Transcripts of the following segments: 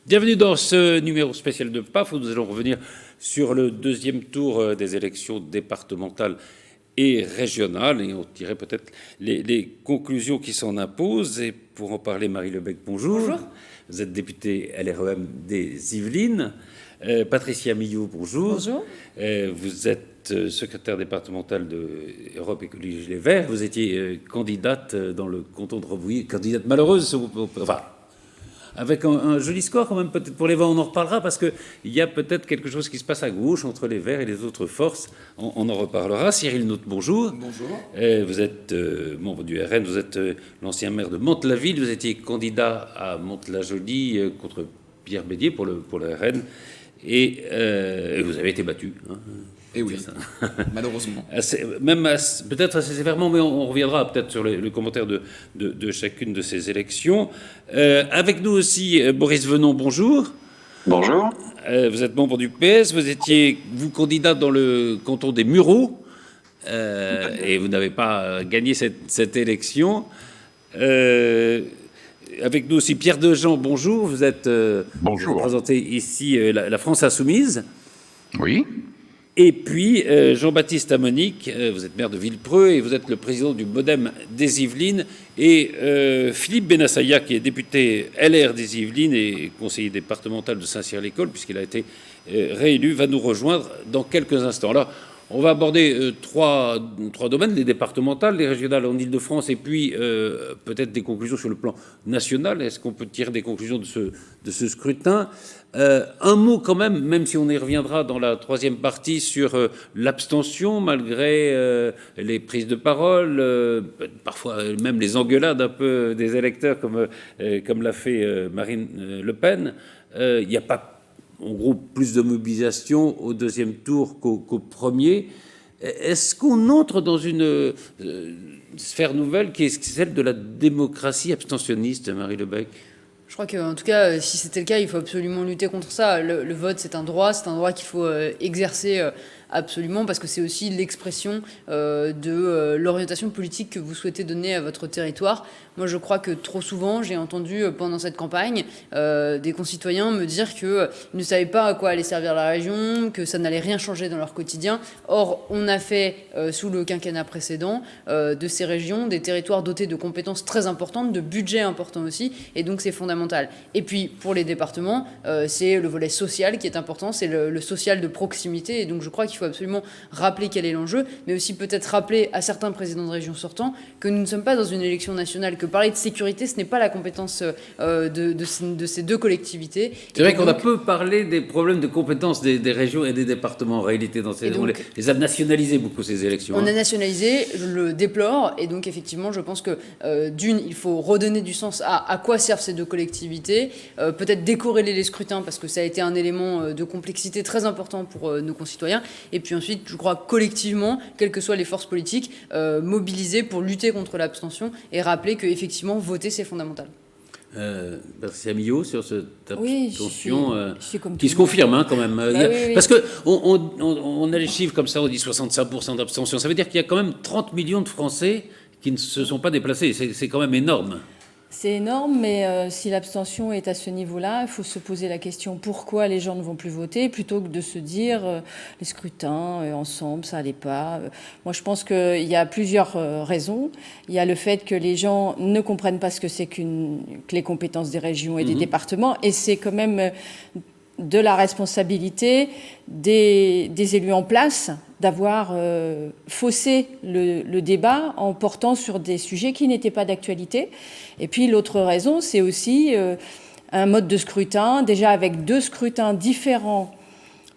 Bienvenue dans ce numéro spécial de PAF où nous allons revenir sur le deuxième tour des élections départementales et régionales et on tirait peut-être les conclusions qui s'en imposent. Et pour en parler, Marie Lebec, bonjour. Bonjour. Vous êtes députée LREM des Yvelines. Patricia Millot, bonjour. Bonjour. Vous êtes secrétaire départementale de Europe Écologie Les Verts. Vous étiez candidate dans le canton de Rambouillet, candidate malheureuse, enfin, avec un joli score quand même, peut-être pour les Verts, on en reparlera, parce qu'il y a peut-être quelque chose qui se passe à gauche entre les Verts et les autres forces. On en reparlera. Cyril Naute, bonjour. Bonjour. Vous êtes membre du RN, vous êtes l'ancien maire de Mantes-la-Ville, vous étiez candidat à Mantes-la-Jolie contre Pierre Bédier pour le RN, et vous avez été battu. Hein. Et oui, malheureusement. Peut-être assez sévèrement, mais on reviendra peut-être sur le commentaire de chacune de ces élections. Avec nous aussi, Boris Venon, bonjour. Bonjour. Vous êtes membre du PS, vous étiez, candidat dans le canton des Mureaux, et vous n'avez pas gagné cette élection. Avec nous aussi, Pierre Dejean, bonjour. Vous êtes Bonjour. Vous représentez ici la France Insoumise. Oui. Et puis, Jean-Baptiste Amonique, vous êtes maire de Villepreux et vous êtes le président du MoDem des Yvelines. Et Philippe Benassaya, qui est député LR des Yvelines et conseiller départemental de Saint-Cyr-l'École, puisqu'il a été réélu, va nous rejoindre dans quelques instants. Alors, on va aborder trois domaines, les départementales, les régionales en Ile-de-France, et puis peut-être des conclusions sur le plan national. Est-ce qu'on peut tirer des conclusions de ce scrutin ? Un mot quand même si on y reviendra dans la troisième partie, sur l'abstention, malgré les prises de parole, parfois même les engueulades un peu des électeurs, comme l'a fait Marine Le Pen. Il n'y a pas, en gros, plus de mobilisation au deuxième tour qu'au premier. Est-ce qu'on entre dans une sphère nouvelle qui est celle de la démocratie abstentionniste, Marie Lebec ? Je crois qu'en tout cas, si c'était le cas, il faut absolument lutter contre ça. Le vote, c'est un droit qu'il faut exercer absolument, parce que c'est aussi l'expression de l'orientation politique que vous souhaitez donner à votre territoire. Moi, je crois que trop souvent, j'ai entendu pendant cette campagne des concitoyens me dire qu'ils ne savaient pas à quoi allait servir la région, que ça n'allait rien changer dans leur quotidien. Or, on a fait, sous le quinquennat précédent, de ces régions des territoires dotés de compétences très importantes, de budgets importants aussi, et donc c'est fondamental. Et puis, pour les départements, c'est le volet social qui est important, c'est le social de proximité, et donc je crois qu'il faut absolument rappeler quel est l'enjeu, mais aussi peut-être rappeler à certains présidents de région sortants que nous ne sommes pas dans une élection nationale, que parler de sécurité, ce n'est pas la compétence de ces deux collectivités. C'est vrai qu'on a peu parlé des problèmes de compétences des régions et des départements en réalité. On les a nationalisés beaucoup, ces élections. On a nationalisé, je le déplore, et donc effectivement je pense que d'une, il faut redonner du sens à quoi servent ces deux collectivités, peut-être décorréler les scrutins parce que ça a été un élément de complexité très important pour nos concitoyens, et puis ensuite je crois collectivement, quelles que soient les forces politiques, mobiliser pour lutter contre l'abstention et rappeler que effectivement voter c'est fondamental. C'est Millot sur cette abstention qui se confirme quand même. Oui. Parce qu'on a les chiffres comme ça, on dit 65% d'abstention. Ça veut dire qu'il y a quand même 30 millions de Français qui ne se sont pas déplacés. C'est quand même énorme. C'est énorme, mais si l'abstention est à ce niveau-là, il faut se poser la question pourquoi les gens ne vont plus voter, plutôt que de se dire les scrutins ensemble, ça n'allait pas. Moi, je pense qu'il y a plusieurs raisons. Il y a le fait que les gens ne comprennent pas ce que c'est que les compétences des régions et des départements, et c'est quand même de la responsabilité des élus en place d'avoir faussé le débat en portant sur des sujets qui n'étaient pas d'actualité. Et puis l'autre raison, c'est aussi un mode de scrutin, déjà avec deux scrutins différents,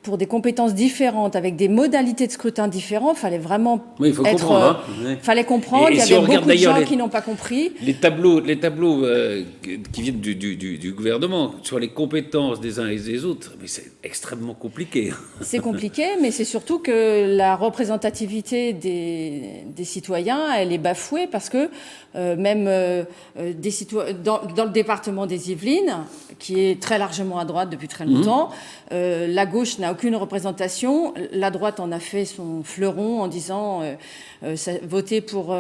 pour des compétences différentes, avec des modalités de scrutin différentes, il fallait vraiment comprendre. Fallait comprendre. Il y avait beaucoup de gens qui n'ont pas compris. Les tableaux qui viennent du gouvernement, sur les compétences des uns et des autres, mais c'est extrêmement compliqué. C'est compliqué, mais c'est surtout que la représentativité des citoyens, elle est bafouée, parce que même dans le département des Yvelines, qui est très largement à droite depuis très longtemps, la gauche n'a aucune représentation. La droite en a fait son fleuron en disant voter pour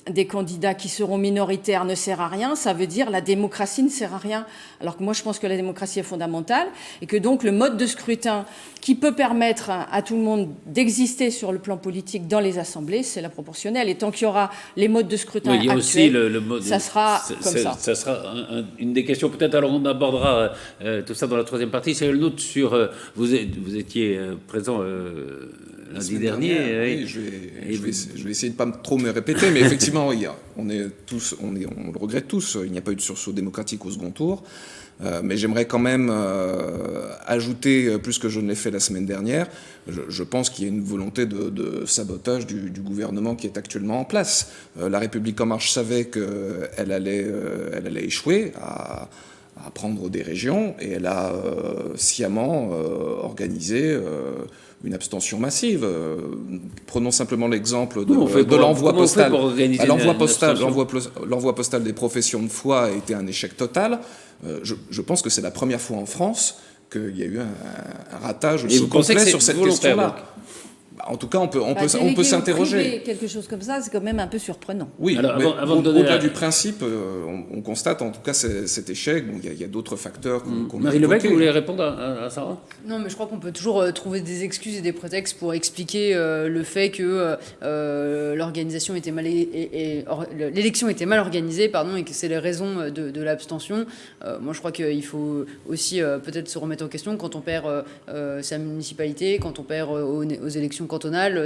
des candidats qui seront minoritaires ne sert à rien. Ça veut dire la démocratie ne sert à rien. Alors que moi, je pense que la démocratie est fondamentale et que donc le mode de scrutin qui peut permettre à tout le monde d'exister sur le plan politique dans les assemblées, c'est la proportionnelle. Et tant qu'il y aura les modes de scrutin il y a actuels, aussi le mode, ça sera comme ça. Ça sera une des questions. Peut-être alors on abordera tout ça dans la troisième partie. C'est une autre sur... vous étiez présent lundi dernier. Oui, je vais essayer de pas trop me répéter, mais effectivement, on le regrette tous. Il n'y a pas eu de sursaut démocratique au second tour. Mais j'aimerais quand même ajouter, plus que je ne l'ai fait la semaine dernière, je pense qu'il y a une volonté de sabotage du gouvernement qui est actuellement en place. La République En Marche savait qu'elle allait échouer à prendre des régions, et elle a sciemment organisé une abstention massive. Prenons simplement l'exemple de l'envoi postal. L'envoi postal des professions de foi a été un échec total. Je pense que c'est la première fois en France qu'il y a eu un ratage complet sur cette question-là. En tout cas, on peut s'interroger. Quelque chose comme ça, c'est quand même un peu surprenant. Oui, alors, avant de au-delà du principe, on constate en tout cas cet échec. Bon, il y a d'autres facteurs qu'on Marie Lebec, vous voulez répondre à Sarah ? Non, mais je crois qu'on peut toujours trouver des excuses et des prétextes pour expliquer le fait que l'organisation était l'élection était mal organisée, et que c'est les raisons de l'abstention. Moi, je crois qu'il faut aussi peut-être se remettre en question quand on perd sa municipalité, quand on perd aux élections cantonales.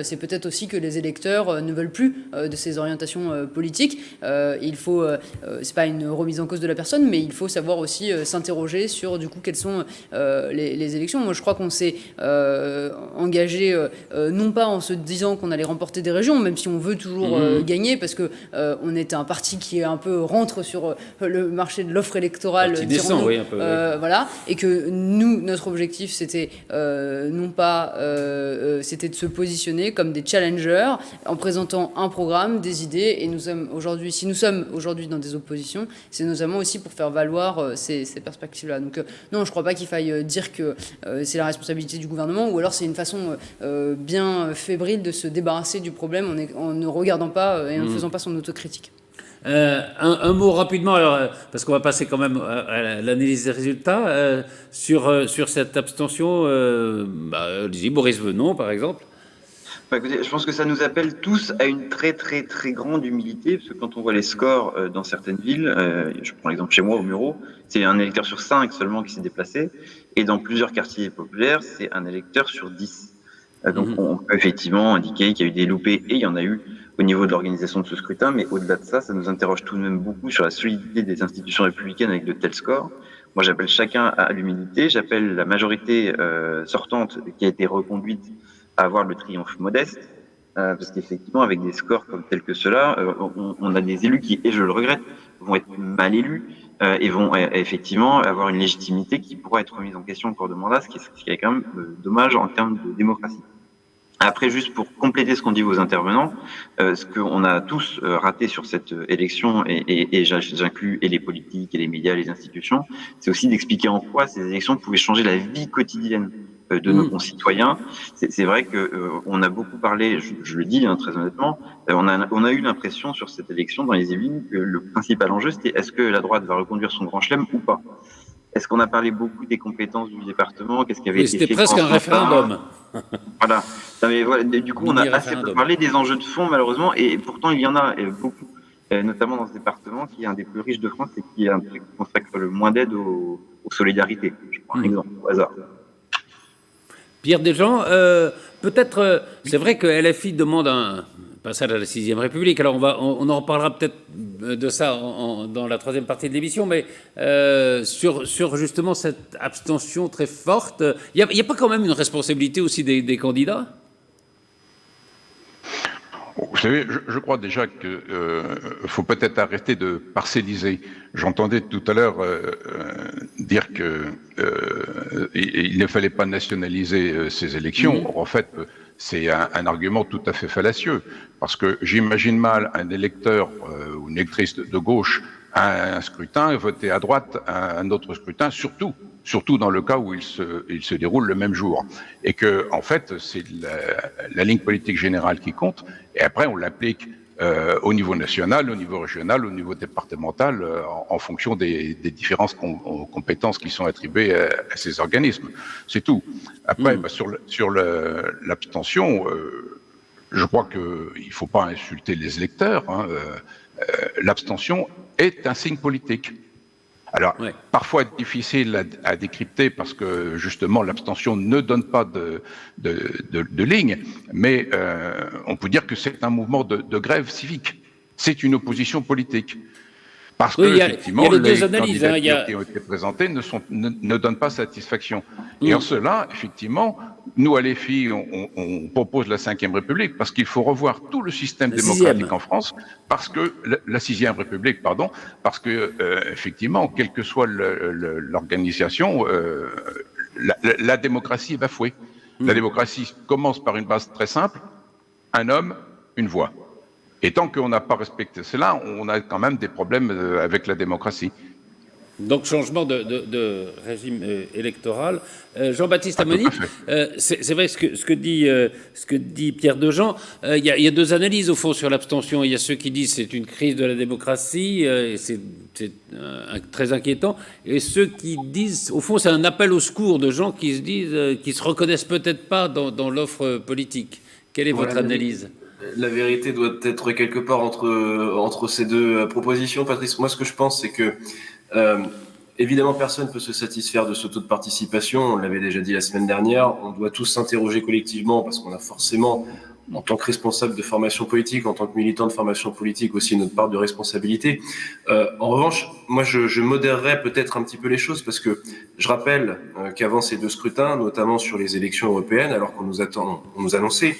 C'est peut-être aussi que les électeurs ne veulent plus de ces orientations politiques. Il faut, c'est pas une remise en cause de la personne, mais il faut savoir aussi s'interroger sur du coup quelles sont les élections. Moi, je crois qu'on s'est engagé non pas en se disant qu'on allait remporter des régions, même si on veut toujours gagner, parce que on est un parti qui est un peu rentre sur le marché de l'offre électorale, oui, un peu, oui. voilà, et que nous, notre objectif, c'était non pas c'était de se positionner comme des challengers en présentant un programme, des idées, et si nous sommes aujourd'hui dans des oppositions, c'est notamment aussi pour faire valoir ces perspectives-là. Donc non, je ne crois pas qu'il faille dire que c'est la responsabilité du gouvernement, ou alors c'est une façon bien fébrile de se débarrasser du problème en ne regardant pas et en ne faisant pas son autocritique. Un mot rapidement, alors, parce qu'on va passer quand même à l'analyse des résultats, sur cette abstention. Allez-y, Boris Venon, par exemple. Écoutez, je pense que ça nous appelle tous à une très très très grande humilité, parce que quand on voit les scores dans certaines villes, je prends l'exemple chez moi au Murau, c'est un électeur sur 5 seulement qui s'est déplacé, et dans plusieurs quartiers populaires, c'est un électeur sur 10. Donc on peut effectivement indiquer qu'il y a eu des loupés, et il y en a eu au niveau de l'organisation de ce scrutin, mais au-delà de ça, ça nous interroge tout de même beaucoup sur la solidité des institutions républicaines avec de tels scores. Moi, j'appelle chacun à l'humilité, j'appelle la majorité sortante qui a été reconduite à avoir le triomphe modeste, parce qu'effectivement, avec des scores comme tels que ceux-là, on a des élus qui, et je le regrette, vont être mal élus et vont effectivement avoir une légitimité qui pourra être remise en question au cours de mandat, ce qui est quand même dommage en termes de démocratie. Après, juste pour compléter ce qu'ont dit vos intervenants, ce qu'on a tous raté sur cette élection, et j'inclus et les politiques, et les médias, les institutions, c'est aussi d'expliquer en quoi ces élections pouvaient changer la vie quotidienne de nos concitoyens. C'est vrai que on a beaucoup parlé, je le dis très honnêtement, on a eu l'impression sur cette élection dans les Yvelines que le principal enjeu c'était est-ce que la droite va reconduire son grand chelem ou pas. Est-ce qu'on a parlé beaucoup des compétences du département? Qu'est-ce qui avait été fait? C'était presque un référendum. Voilà. Non, mais voilà. Du coup, on a assez peu parlé des enjeux de fond, malheureusement, et pourtant, il y en a beaucoup, notamment dans ce département qui est un des plus riches de France et qui consacre le moins d'aide aux solidarités. Je prends un exemple au hasard. Pierre Desjean, peut-être, c'est vrai que LFI demande un passage à la 6e République. Alors on en reparlera peut-être de ça dans la troisième partie de l'émission, mais sur justement cette abstention très forte, il n'y a pas quand même une responsabilité aussi des candidats ? Vous savez, je crois déjà qu'il faut peut-être arrêter de parcelliser. J'entendais tout à l'heure dire qu'il ne fallait pas nationaliser ces élections. Or, en fait, c'est un argument tout à fait fallacieux, parce que j'imagine mal un électeur ou une électrice de gauche à un scrutin et voter à droite à un autre scrutin, surtout surtout dans le cas où il se déroule le même jour. Et que, en fait, c'est la ligne politique générale qui compte, et après on l'applique au niveau national, au niveau régional, au niveau départemental, en fonction des différentes compétences qui sont attribuées à ces organismes. C'est tout. Après, sur l'abstention, je crois qu'il ne faut pas insulter les électeurs. L'abstention est un signe politique. Alors, parfois difficile à décrypter parce que justement l'abstention ne donne pas de ligne, mais on peut dire que c'est un mouvement de grève civique. C'est une opposition politique. Parce que, effectivement, les candidatures qui ont été présentées ne donnent pas satisfaction. Et en cela, effectivement, nous, à l'EFI, on propose la Ve République parce qu'il faut revoir tout le système démocratique en France, parce que la Sixième République, pardon, parce que, effectivement, quelle que soit l'organisation, la démocratie est bafouée. La démocratie commence par une base très simple, un homme, une voix. Et tant qu'on n'a pas respecté cela, on a quand même des problèmes avec la démocratie. Donc, changement de régime électoral. Jean-Baptiste Amonique, c'est vrai ce que dit Pierre Dejean. Il y a deux analyses, au fond, sur l'abstention. Il y a ceux qui disent que c'est une crise de la démocratie, et c'est très inquiétant. Et ceux qui disent, au fond, c'est un appel au secours de gens qui se disent, qui se reconnaissent peut-être pas dans l'offre politique. Quelle est votre analyse ? La vérité doit être quelque part entre ces deux propositions, Patrice. Moi, ce que je pense, c'est que évidemment, personne ne peut se satisfaire de ce taux de participation. On l'avait déjà dit la semaine dernière. On doit tous s'interroger collectivement parce qu'on a forcément, en tant que responsable de formation politique, en tant que militant de formation politique, aussi notre part de responsabilité. En revanche, moi, je modérerais peut-être un petit peu les choses parce que je rappelle qu'avant ces deux scrutins, notamment sur les élections européennes, alors qu'on nous annonçait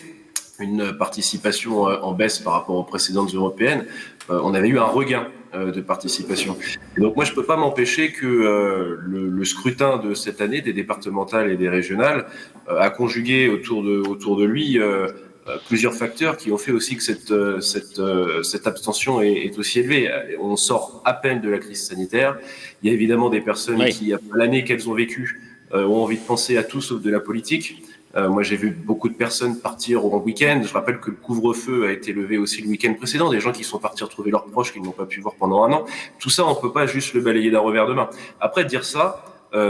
une participation en baisse par rapport aux précédentes européennes, on avait eu un regain de participation. Et donc moi, je peux pas m'empêcher que le scrutin de cette année, des départementales et des régionales, a conjugué autour de lui plusieurs facteurs qui ont fait aussi que cette abstention est aussi élevée. On sort à peine de la crise sanitaire. Il y a évidemment des personnes qui, après l'année qu'elles ont vécue, ont envie de penser à tout sauf de la politique. Moi, j'ai vu beaucoup de personnes partir en week-end. Je rappelle que le couvre-feu a été levé aussi le week-end précédent. Des gens qui sont partis retrouver leurs proches qu'ils n'ont pas pu voir pendant un an. Tout ça, on peut pas juste le balayer d'un revers de main. Après, dire ça,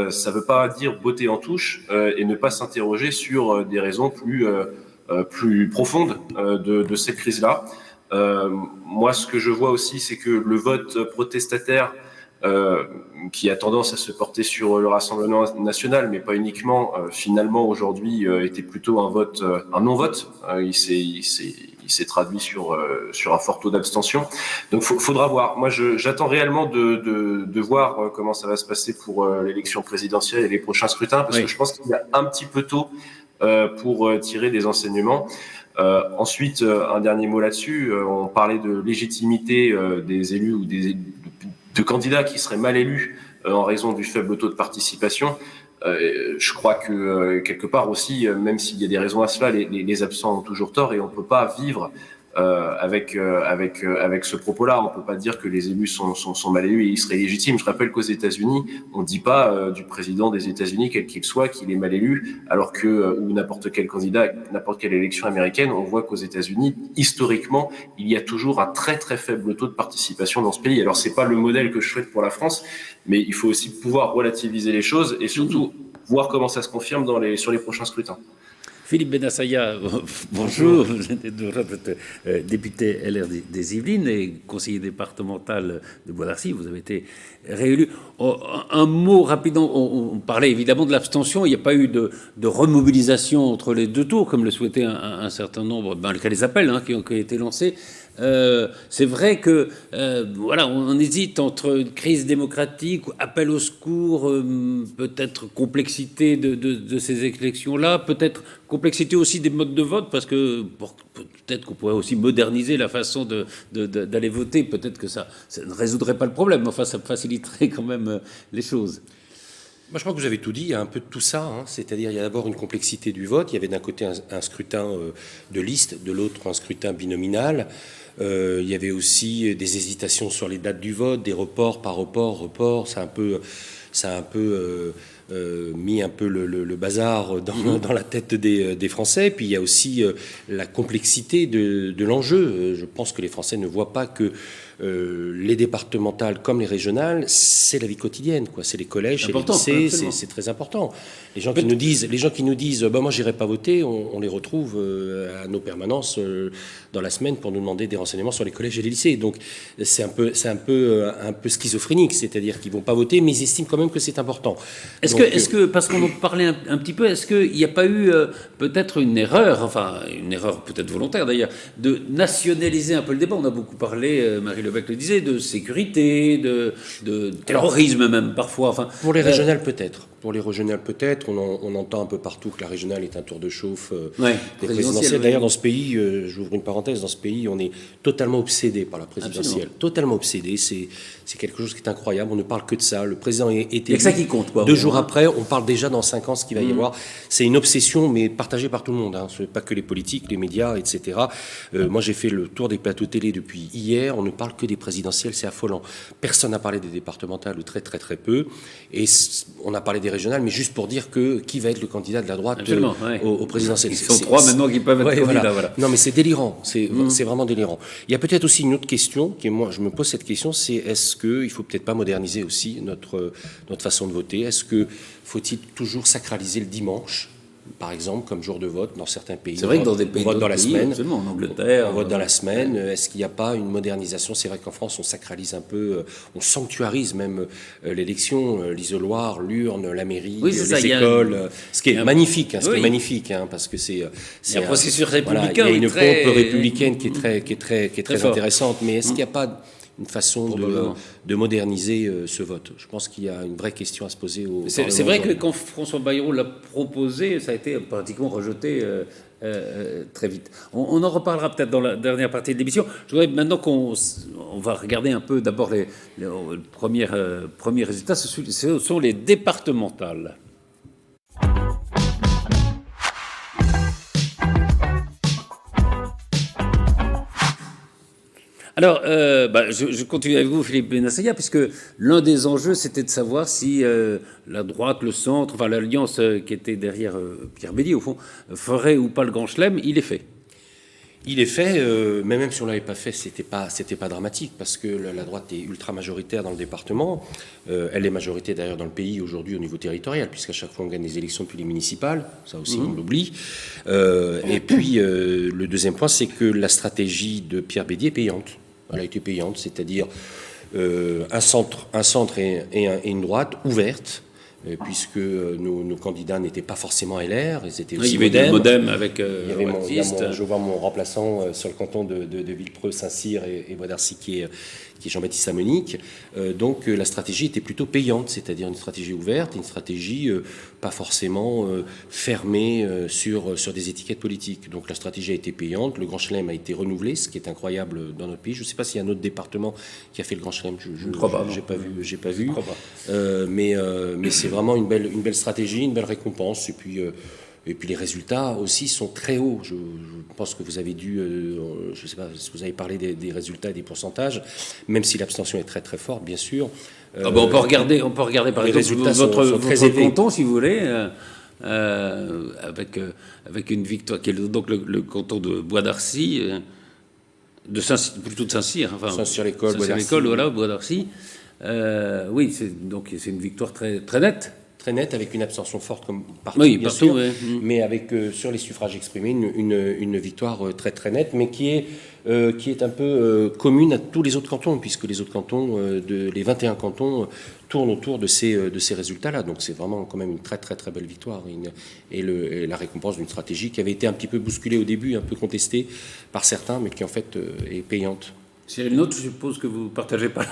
ça veut pas dire botter en touche et ne pas s'interroger sur des raisons plus profondes de cette crise-là. Moi, ce que je vois aussi, c'est que le vote protestataire qui a tendance à se porter sur le Rassemblement national, mais pas uniquement, finalement aujourd'hui était plutôt un non-vote. Il s'est traduit sur un fort taux d'abstention. Donc faudra voir. Moi, j'attends réellement de voir comment ça va se passer pour l'élection présidentielle et les prochains scrutins, parce que je pense qu'il y a un petit peu tôt pour tirer des enseignements. Ensuite, un dernier mot là-dessus. On parlait de légitimité des élus ou de candidats qui seraient mal élus en raison du faible taux de participation. Je crois que quelque part aussi, même s'il y a des raisons à cela, les absents ont toujours tort et on ne peut pas vivre avec ce propos-là. On ne peut pas dire que les élus sont mal élus et ils seraient légitimes. Je rappelle qu'aux États-Unis, on ne dit pas du président des États-Unis, quel qu'il soit, qu'il est mal élu, alors que ou n'importe quel candidat, n'importe quelle élection américaine, on voit qu'aux États-Unis, historiquement, il y a toujours un très très faible taux de participation dans ce pays. Alors c'est pas le modèle que je souhaite pour la France, mais il faut aussi pouvoir relativiser les choses et surtout voir comment ça se confirme sur les prochains scrutins. Philippe Bennassaya, bonjour. Vous êtes député LR des Yvelines et conseiller départemental de Bois d'Arcy. Vous avez été réélu. Un mot rapidement. On parlait évidemment de l'abstention. Il n'y a pas eu de remobilisation entre les deux tours, comme le souhaitait un certain nombre, le cas des appels qui ont été lancés. C'est vrai que voilà, on hésite entre une crise démocratique, appel au secours, peut-être complexité de ces élections-là, peut-être complexité aussi des modes de vote, parce que peut-être qu'on pourrait aussi moderniser la façon d'aller voter. Peut-être que ça ne résoudrait pas le problème, mais enfin ça faciliterait quand même les choses. Moi, je crois que vous avez tout dit. Il y a un peu de tout ça. C'est-à-dire, il y a d'abord une complexité du vote. Il y avait d'un côté un scrutin de liste, de l'autre un scrutin binominal. Il y avait aussi des hésitations sur les dates du vote, des reports par report. C'est un peu ça a un peu mis un peu le bazar dans la tête des Français. Puis il y a aussi la complexité de l'enjeu. Je pense que les Français ne voient pas que les départementales comme les régionales, c'est la vie quotidienne, quoi. C'est les collèges, c'est les lycées, c'est très important. Les gens qui nous disent bah, moi j'irai pas voter, on les retrouve à nos permanences dans la semaine pour nous demander des renseignements sur les collèges et les lycées. Donc c'est un peu schizophrénique, c'est-à-dire qu'ils vont pas voter, mais ils estiment quand même que c'est important. Est-ce que parce qu'on en parlait un petit peu, est-ce qu'il n'y a pas eu peut-être une erreur peut-être volontaire d'ailleurs, de nationaliser un peu le débat? On a beaucoup parlé, Marie Lebec le disait, de sécurité, de terrorisme même parfois. Enfin, pour les régionales peut-être. Pour les régionales peut-être. On entend un peu partout que la régionale est un tour de chauffe des présidentielles. D'ailleurs, dans ce pays, j'ouvre une parenthèse, dans ce pays, on est totalement obsédé par la présidentielle. Absolument. Totalement obsédé. C'est quelque chose qui est incroyable. On ne parle que de ça. Le président est élu. C'est ça qui compte, quoi. 2 jours après, on parle déjà dans 5 ans ce qu'il va y avoir. C'est une obsession, mais partagée par tout le monde. Ce n'est pas que les politiques, les médias, etc. Moi, j'ai fait le tour des plateaux télé depuis hier. On ne parle que des présidentielles. C'est affolant. Personne n'a parlé des départementales, ou très, très, très peu. Et on a parlé des régionales, mais juste pour dire qui va être le candidat de la droite au présidentiel. Ils sont 3 maintenant qui peuvent être candidats. Voilà. Non, mais c'est délirant. C'est vraiment délirant. Il y a peut-être aussi une autre question, moi je me pose cette question, c'est est-ce qu'il ne faut peut-être pas moderniser aussi notre façon de voter? Faut-il toujours sacraliser le dimanche, par exemple, comme jour de vote dans certains pays? C'est vrai que dans des pays, on vote dans la semaine. Absolument, en Angleterre. On vote dans la semaine. Est-ce qu'il n'y a pas une modernisation? C'est vrai qu'en France, on sacralise un peu, on sanctuarise même l'élection, l'isoloir, l'urne, la mairie, les écoles. Ce qui est magnifique, parce que c'est un processus républicain. Il y a une pompe républicaine qui est très intéressante. Mais est-ce qu'il n'y a pas une façon de moderniser ce vote? Je pense qu'il y a une vraie question à se poser au Parlement. C'est vrai que quand François Bayrou l'a proposé, ça a été pratiquement rejeté très vite. On en reparlera peut-être dans la dernière partie de l'émission. Je voudrais maintenant qu'on va regarder un peu d'abord les premiers résultats. Ce sont les départementales. Alors, je continue avec vous, Philippe Benassaïa, puisque l'un des enjeux, c'était de savoir si la droite, le centre, enfin l'alliance qui était derrière Pierre Bédy, au fond, ferait ou pas le Grand Chelem. Il est fait. Il est fait, mais même si on ne l'avait pas fait, c'était pas dramatique, parce que la droite est ultra majoritaire dans le département. Elle est majoritaire d'ailleurs dans le pays aujourd'hui au niveau territorial, puisqu'à chaque fois on gagne des élections depuis les municipales, ça aussi on l'oublie. Et puis le deuxième point, c'est que la stratégie de Pierre Bédy est payante. Elle a été payante, c'est-à-dire un centre et une droite ouverte, puisque nos candidats n'étaient pas forcément LR, ils étaient aussi Modem avec je vois mon remplaçant sur le canton de Villepreux, Saint-Cyr et Bois d'Arcy qui est Jean-Baptiste Amonique. Donc la stratégie était plutôt payante, c'est-à-dire une stratégie ouverte, une stratégie pas forcément fermée sur des étiquettes politiques. Donc la stratégie a été payante, le Grand Chelem a été renouvelé, ce qui est incroyable dans notre pays. Je ne sais pas s'il y a un autre département qui a fait le Grand Chelem, je ne crois pas. J'ai pas vu. Mais c'est vraiment une belle stratégie, une belle récompense. Et puis les résultats aussi sont très hauts. Je pense que vous avez dû, je ne sais pas si vous avez parlé des résultats et des pourcentages, même si l'abstention est très très forte, bien sûr. On peut regarder par exemple votre canton, si vous voulez, avec une victoire, qui est donc le canton de Bois d'Arcy, plutôt de Saint-Cyr. Enfin, Saint-Cyr-l'École, Bois d'Arcy. Oui, c'est une victoire très, très nette. Très nette, avec une abstention forte comme partout, bien partout, sûr, ouais. Mais avec sur les suffrages exprimés une victoire très très nette, mais qui est un peu commune à tous les autres cantons, puisque les autres cantons, les 21 cantons, tournent autour de ces résultats-là. Donc c'est vraiment quand même une très très très belle victoire et la récompense d'une stratégie qui avait été un petit peu bousculée au début, un peu contestée par certains, mais qui en fait est payante. Cyril Note, je suppose que vous ne partagez pas.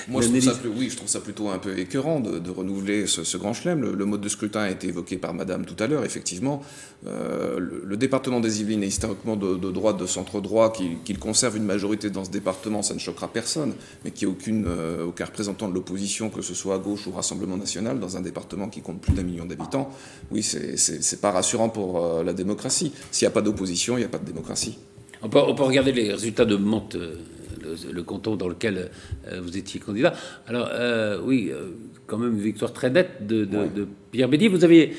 Moi, je trouve ça plutôt un peu écœurant de renouveler ce Grand Chelem. Le mode de scrutin a été évoqué par Madame tout à l'heure. Effectivement, le département des Yvelines est historiquement de droite, de centre-droit. Qu'il conserve une majorité dans ce département, ça ne choquera personne. Mais qu'il n'y ait aucun représentant de l'opposition, que ce soit à gauche ou au Rassemblement national, dans un département qui compte plus d'1 million d'habitants, oui, c'est pas rassurant pour la démocratie. S'il n'y a pas d'opposition, il n'y a pas de démocratie. On peut regarder les résultats de Mantes, le canton dans lequel vous étiez candidat. Alors, oui, quand même une victoire très nette de Pierre Bédier. Vous avez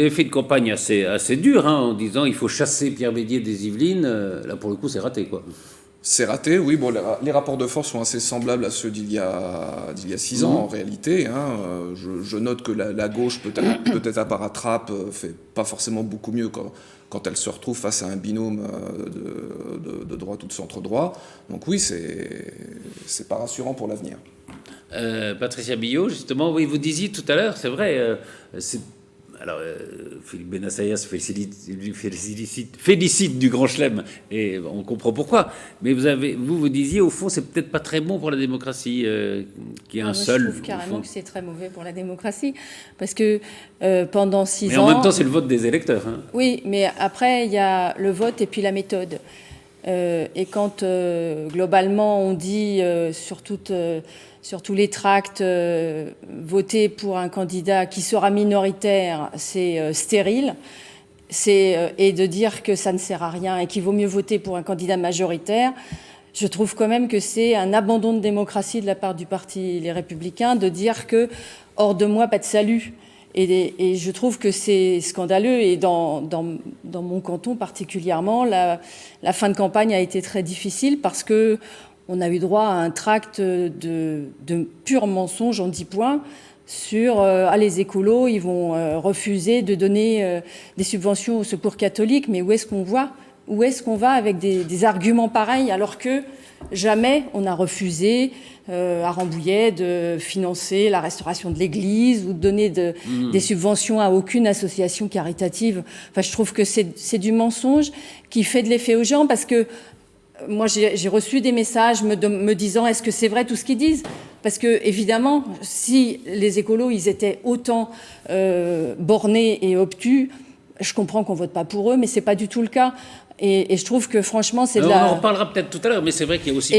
fait une campagne assez dure, hein, en disant il faut chasser Pierre Bédier des Yvelines. Là, pour le coup, c'est raté, quoi. C'est raté, oui. Bon, les rapports de force sont assez semblables à ceux d'il y a 6 ans, en réalité. Hein. Je note que la gauche, peut-être à part fait pas forcément beaucoup mieux quand elle se retrouve face à un binôme de droite ou de centre-droit. Donc oui, c'est pas rassurant pour l'avenir. Patricia Billot, justement, oui, vous disiez tout à l'heure, c'est vrai, alors, Philippe Benassaïa se félicite du Grand Chelem, et on comprend pourquoi. Mais vous disiez, au fond, c'est peut-être pas très bon pour la démocratie, qu'il y ait un seul. Je trouve carrément que c'est très mauvais pour la démocratie, parce que pendant 6 ans... Mais en même temps, c'est le vote des électeurs. Hein. Oui, mais après, il y a le vote et puis la méthode. Et quand, globalement, on dit sur tous les tracts, voter pour un candidat qui sera minoritaire, c'est stérile, et de dire que ça ne sert à rien et qu'il vaut mieux voter pour un candidat majoritaire, je trouve quand même que c'est un abandon de démocratie de la part du parti Les Républicains de dire que hors de moi, pas de salut. Et je trouve que c'est scandaleux. Et dans mon canton particulièrement, la fin de campagne a été très difficile parce que on a eu droit à un tract de pur mensonge en 10 points sur les écolos, ils vont refuser de donner des subventions au Secours catholique. Mais où est-ce qu'on va avec des arguments pareils alors que jamais on a refusé à Rambouillet de financer la restauration de l'église ou de donner des subventions à aucune association caritative. Enfin, je trouve que c'est du mensonge qui fait de l'effet aux gens parce que moi, j'ai reçu des messages me disant est-ce que c'est vrai tout ce qu'ils disent ? Parce que, évidemment, si les écolos, ils étaient autant bornés et obtus, je comprends qu'on vote pas pour eux, mais c'est pas du tout le cas. Et je trouve que, franchement, c'est de la... On en reparlera peut-être tout à l'heure, mais c'est vrai qu'il y a aussi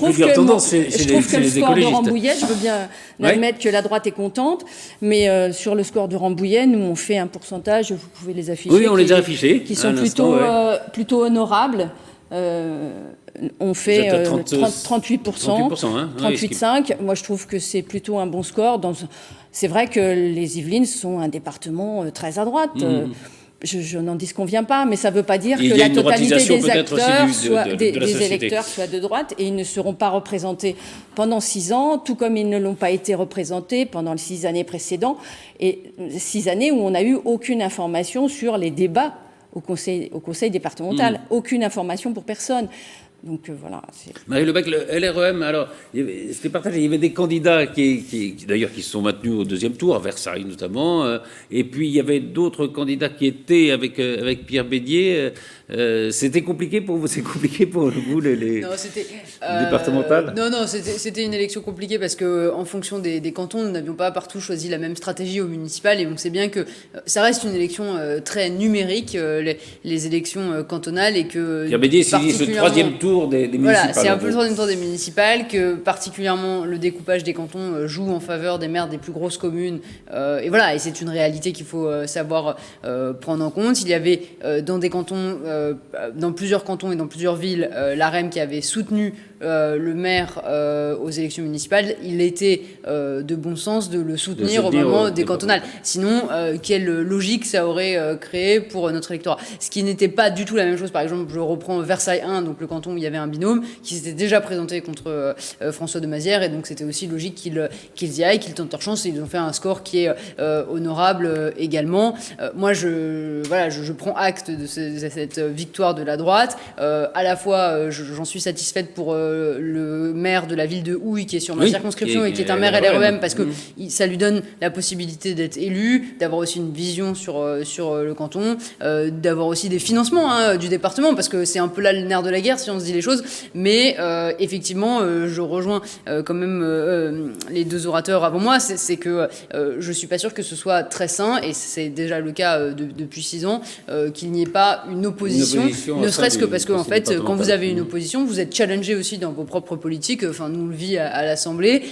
plusieurs tendances chez les écologistes. Je trouve que le score de Rambouillet, je veux bien admettre que la droite est contente, mais sur le score de Rambouillet, nous, on fait un pourcentage, vous pouvez les afficher. Oui, on les a affichés. Qui sont plutôt honorables. On fait 38%, 38,5%. Moi, je trouve que c'est plutôt un bon score. C'est vrai que les Yvelines sont un département très à droite. Je n'en disconviens pas, mais ça ne veut pas dire que la totalité des acteurs, des électeurs soient de droite, et ils ne seront pas représentés pendant 6 ans, tout comme ils ne l'ont pas été représentés pendant les 6 années précédentes, et 6 années où on n'a eu aucune information sur les débats au conseil départemental, aucune information pour personne. Donc voilà. Marie Lebec, le LREM, alors, c'était partagé. Il y avait des candidats qui se sont maintenus au 2e tour, à Versailles notamment, et puis il y avait d'autres candidats qui étaient avec Pierre Bédier. C'était compliqué pour vous, c'est compliqué pour vous les départementales. Non, c'était une élection compliquée parce que en fonction des cantons, nous n'avions pas partout choisi la même stratégie au municipal, et on sait bien que ça reste une élection très numérique, les élections cantonales, et que Pierre Bédier, c'est ce 3e tour des municipales. Voilà, c'est un peu le 3e tour des municipales, que particulièrement le découpage des cantons joue en faveur des maires des plus grosses communes, et voilà, et c'est une réalité qu'il faut savoir prendre en compte. Il y avait dans des cantons, dans plusieurs cantons et dans plusieurs villes, l'AREM qui avait soutenu le maire aux élections municipales. Il était de bon sens de le soutenir au moment des cantonales. Sinon, quelle logique ça aurait créé pour notre électorat. Ce qui n'était pas du tout la même chose. Par exemple, je reprends Versailles 1, donc le canton où il y avait un binôme qui s'était déjà présenté contre François de Mazières, et donc c'était aussi logique qu'ils y aillent, qu'ils tentent leur chance, et ils ont fait un score qui est honorable également. Moi, je prends acte de cette victoire de la droite. À la fois, j'en suis satisfaite pour le maire de la ville de Houille, qui est sur ma circonscription et qui est un maire LREM, parce que ça lui donne la possibilité d'être élu, d'avoir aussi une vision sur le canton, d'avoir aussi des financements du département, parce que c'est un peu là le nerf de la guerre si on se dit les choses. Mais effectivement, je rejoins quand même les deux orateurs avant moi, c'est que je suis pas sûre que ce soit très sain, et c'est déjà le cas depuis 6 ans, qu'il n'y ait pas une opposition opposition, ne serait-ce que parce que en fait, quand vous avez une opposition, opposition, vous êtes challengé aussi dans vos propres politiques. Enfin, nous on le vit à l'Assemblée,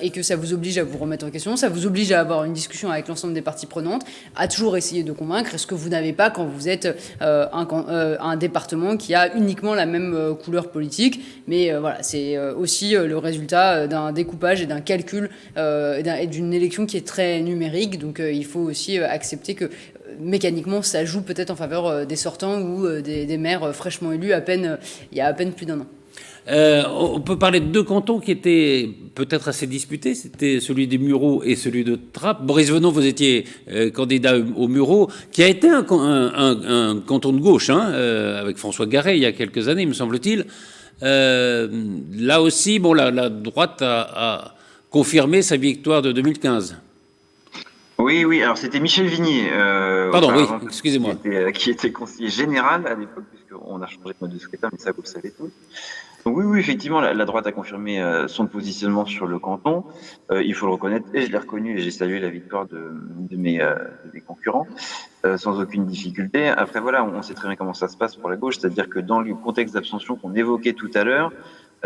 et que ça vous oblige à vous remettre en question, ça vous oblige à avoir une discussion avec l'ensemble des parties prenantes, à toujours essayer de convaincre, ce que vous n'avez pas quand vous êtes un département qui a uniquement la même couleur politique. Mais voilà, c'est aussi le résultat d'un découpage et d'un calcul et d'une élection qui est très numérique. Donc il faut aussi accepter que mécaniquement, ça joue peut-être en faveur des sortants ou des maires fraîchement élus il y a à peine plus d'un an. On peut parler de deux cantons qui étaient peut-être assez disputés, c'était celui des Mureaux et celui de Trappes. Boris Venon, vous étiez candidat aux Mureaux, qui a été un canton de gauche, avec François Garret il y a quelques années, me semble-t-il. Là aussi, bon, la droite a confirmé sa victoire de 2015. Oui, alors c'était Michel Vignier. Pardon, oui, excusez-moi. Qui était conseiller général à l'époque, puisqu'on a changé de mode de scrutin, mais ça vous le savez tous. Donc oui, effectivement, la droite a confirmé son positionnement sur le canton. Il faut le reconnaître, et je l'ai reconnu, et j'ai salué la victoire de mes concurrents, sans aucune difficulté. Après, voilà, on sait très bien comment ça se passe pour la gauche, c'est-à-dire que dans le contexte d'abstention qu'on évoquait tout à l'heure,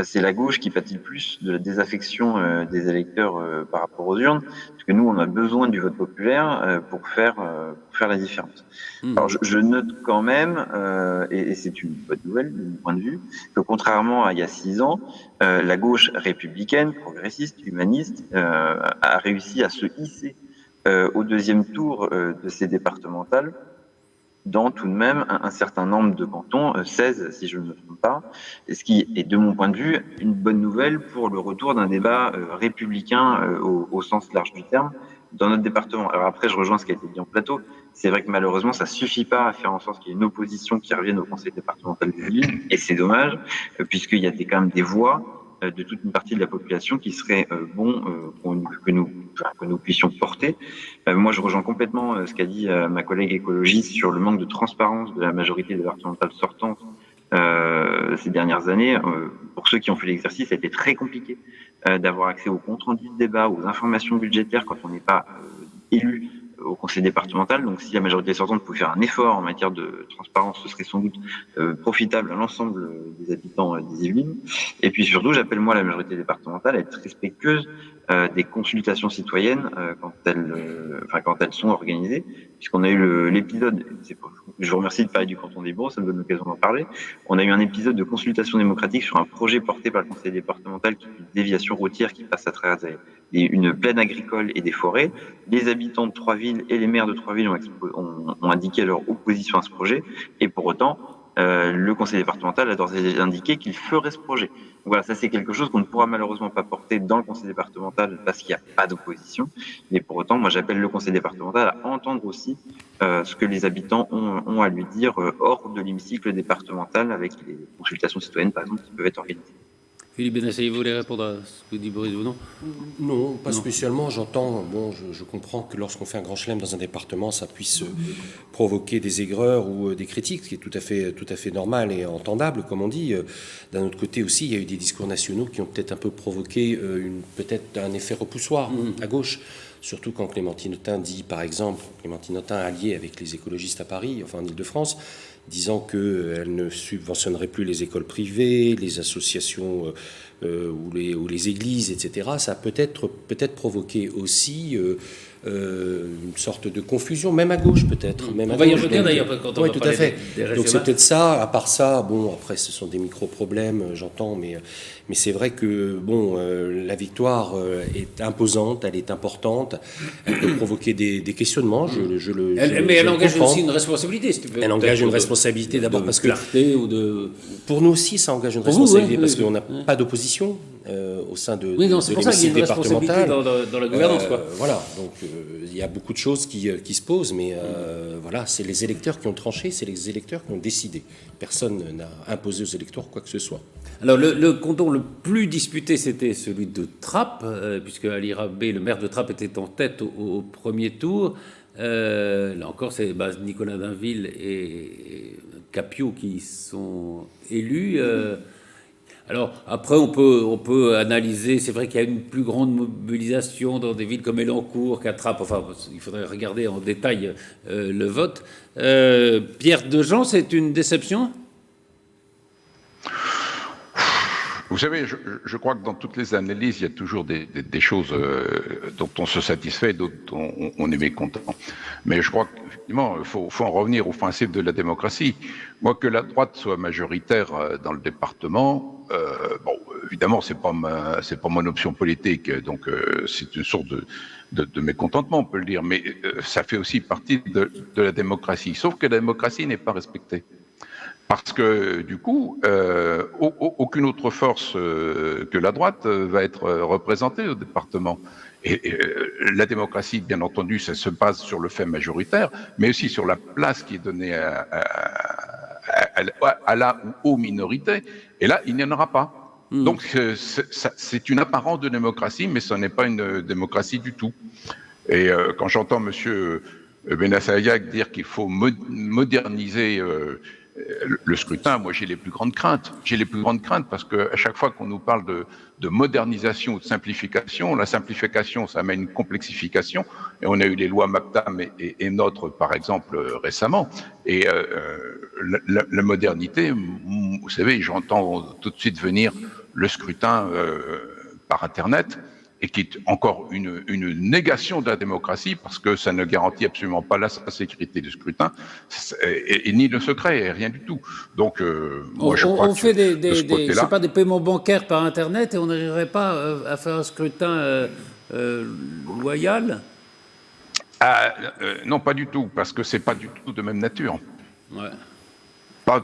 c'est la gauche qui pâtit le plus de la désaffection des électeurs par rapport aux urnes, parce que nous, on a besoin du vote populaire pour faire la différence. Alors, je note quand même, et c'est une bonne nouvelle de mon point de vue, que contrairement à il y a 6 ans, la gauche républicaine, progressiste, humaniste, a réussi à se hisser au deuxième tour de ces départementales, dans tout de même un certain nombre de cantons, 16 si je ne me trompe pas, ce qui est de mon point de vue une bonne nouvelle pour le retour d'un débat républicain au sens large du terme dans notre département. Alors après, je rejoins ce qui a été dit en plateau, c'est vrai que malheureusement ça suffit pas à faire en sorte qu'il y ait une opposition qui revienne au conseil départemental de Yvelines, et c'est dommage, puisqu'il y a quand même des voix de toute une partie de la population qui serait que nous puissions porter. Moi, je rejoins complètement ce qu'a dit ma collègue écologiste sur le manque de transparence de la majorité départementale sortante ces dernières années. Pour ceux qui ont fait l'exercice, ça a été très compliqué d'avoir accès aux comptes rendus de débat, aux informations budgétaires quand on n'est pas élu au conseil départemental. Donc si la majorité sortante pouvait faire un effort en matière de transparence, ce serait sans doute profitable à l'ensemble des habitants des Yvelines. Et puis surtout, j'appelle moi la majorité départementale à être respectueuse des consultations citoyennes quand elles sont organisées, puisqu'on a eu l'épisode, je vous remercie de parler du canton des Bourgs, ça me donne l'occasion d'en parler. On a eu un épisode de consultation démocratique sur un projet porté par le conseil départemental qui est une déviation routière qui passe à travers une plaine agricole et des forêts. Les habitants de Troisville et les maires de Troisville ont indiqué leur opposition à ce projet, et pour autant, le conseil départemental a d'ores et déjà indiqué qu'il ferait ce projet. Donc voilà, ça c'est quelque chose qu'on ne pourra malheureusement pas porter dans le conseil départemental parce qu'il n'y a pas d'opposition. Mais pour autant, moi j'appelle le conseil départemental à entendre aussi ce que les habitants ont à lui dire hors de l'hémicycle départemental, avec les consultations citoyennes par exemple qui peuvent être organisées. Philippe Benassaï, vous voulez répondre à ce que dit Boris Venon ? Non, pas spécialement. J'entends, je comprends que lorsqu'on fait un grand chelem dans un département, ça puisse provoquer des aigreurs ou des critiques, ce qui est tout à fait normal et entendable, comme on dit. D'un autre côté aussi, il y a eu des discours nationaux qui ont peut-être un peu provoqué peut-être un effet repoussoir à gauche. Surtout quand Clémentine Autain dit, par exemple, Clémentine Autain alliée avec les écologistes à Paris, enfin en Ile-de-France, disant qu'elle ne subventionnerait plus les écoles privées, les associations ou les églises, etc. Ça a peut-être provoqué aussi une sorte de confusion, même à gauche peut-être. On va y revenir d'ailleurs quand on va tout parler à fait. des Donc c'est peut-être ça. À part ça, bon, après ce sont des micro-problèmes, j'entends, mais c'est vrai que la victoire est imposante, elle est importante, elle peut provoquer des questionnements. Mais elle engage aussi une responsabilité. Si tu peux, elle engage une responsabilité d'abord parce que pour nous aussi ça engage une responsabilité parce qu'on n'a pas d'opposition au sein de l'hémicycle départemental. Dans la gouvernance, quoi. Voilà, donc il y a beaucoup de choses qui se posent, mais voilà, c'est les électeurs qui ont tranché, c'est les électeurs qui ont décidé. Personne n'a imposé aux électeurs quoi que ce soit. Alors le canton le plus disputé, c'était celui de Trappes, puisque Ali Rabé, le maire de Trappes, était en tête au premier tour. Là encore, c'est Nicolas Dainville et Capio qui sont élus. Alors, après, on peut analyser. C'est vrai qu'il y a une plus grande mobilisation dans des villes comme Elancourt, Catrapes. Enfin, il faudrait regarder en détail le vote. Pierre Dejean, c'est une déception ? Vous savez, je crois que dans toutes les analyses, il y a toujours des choses dont on se satisfait et dont on est mécontent. Mais je crois qu'effectivement, il faut en revenir au principe de la démocratie. Moi, que la droite soit majoritaire dans le département, bon, évidemment, c'est pas mon option politique, donc c'est une sorte de mécontentement, on peut le dire, mais ça fait aussi partie de la démocratie. Sauf que la démocratie n'est pas respectée. Parce que, du coup, aucune autre force que la droite va être représentée au département. Et la démocratie, bien entendu, ça se base sur le fait majoritaire, mais aussi sur la place qui est donnée à la ou aux minorités. Et là, il n'y en aura pas. Donc, c'est une apparence de démocratie, mais ce n'est pas une démocratie du tout. Et quand j'entends M. Benassayac dire qu'il faut moderniser le scrutin, moi j'ai les plus grandes craintes. J'ai les plus grandes craintes parce qu'à chaque fois qu'on nous parle de modernisation ou de simplification, la simplification ça amène une complexification. Et on a eu les lois MAPTAM et NOTRe par exemple récemment. Et la modernité, vous savez, j'entends tout de suite venir le scrutin par Internet, et qui est encore une négation de la démocratie, parce que ça ne garantit absolument pas la sécurité du scrutin, et ni le secret, et rien du tout. Donc, moi, je crois on fait de ce côté-là, je sais pas, des paiements bancaires par Internet, et on n'arriverait pas à faire un scrutin loyal ? non, pas du tout, parce que c'est pas du tout de même nature. Ouais.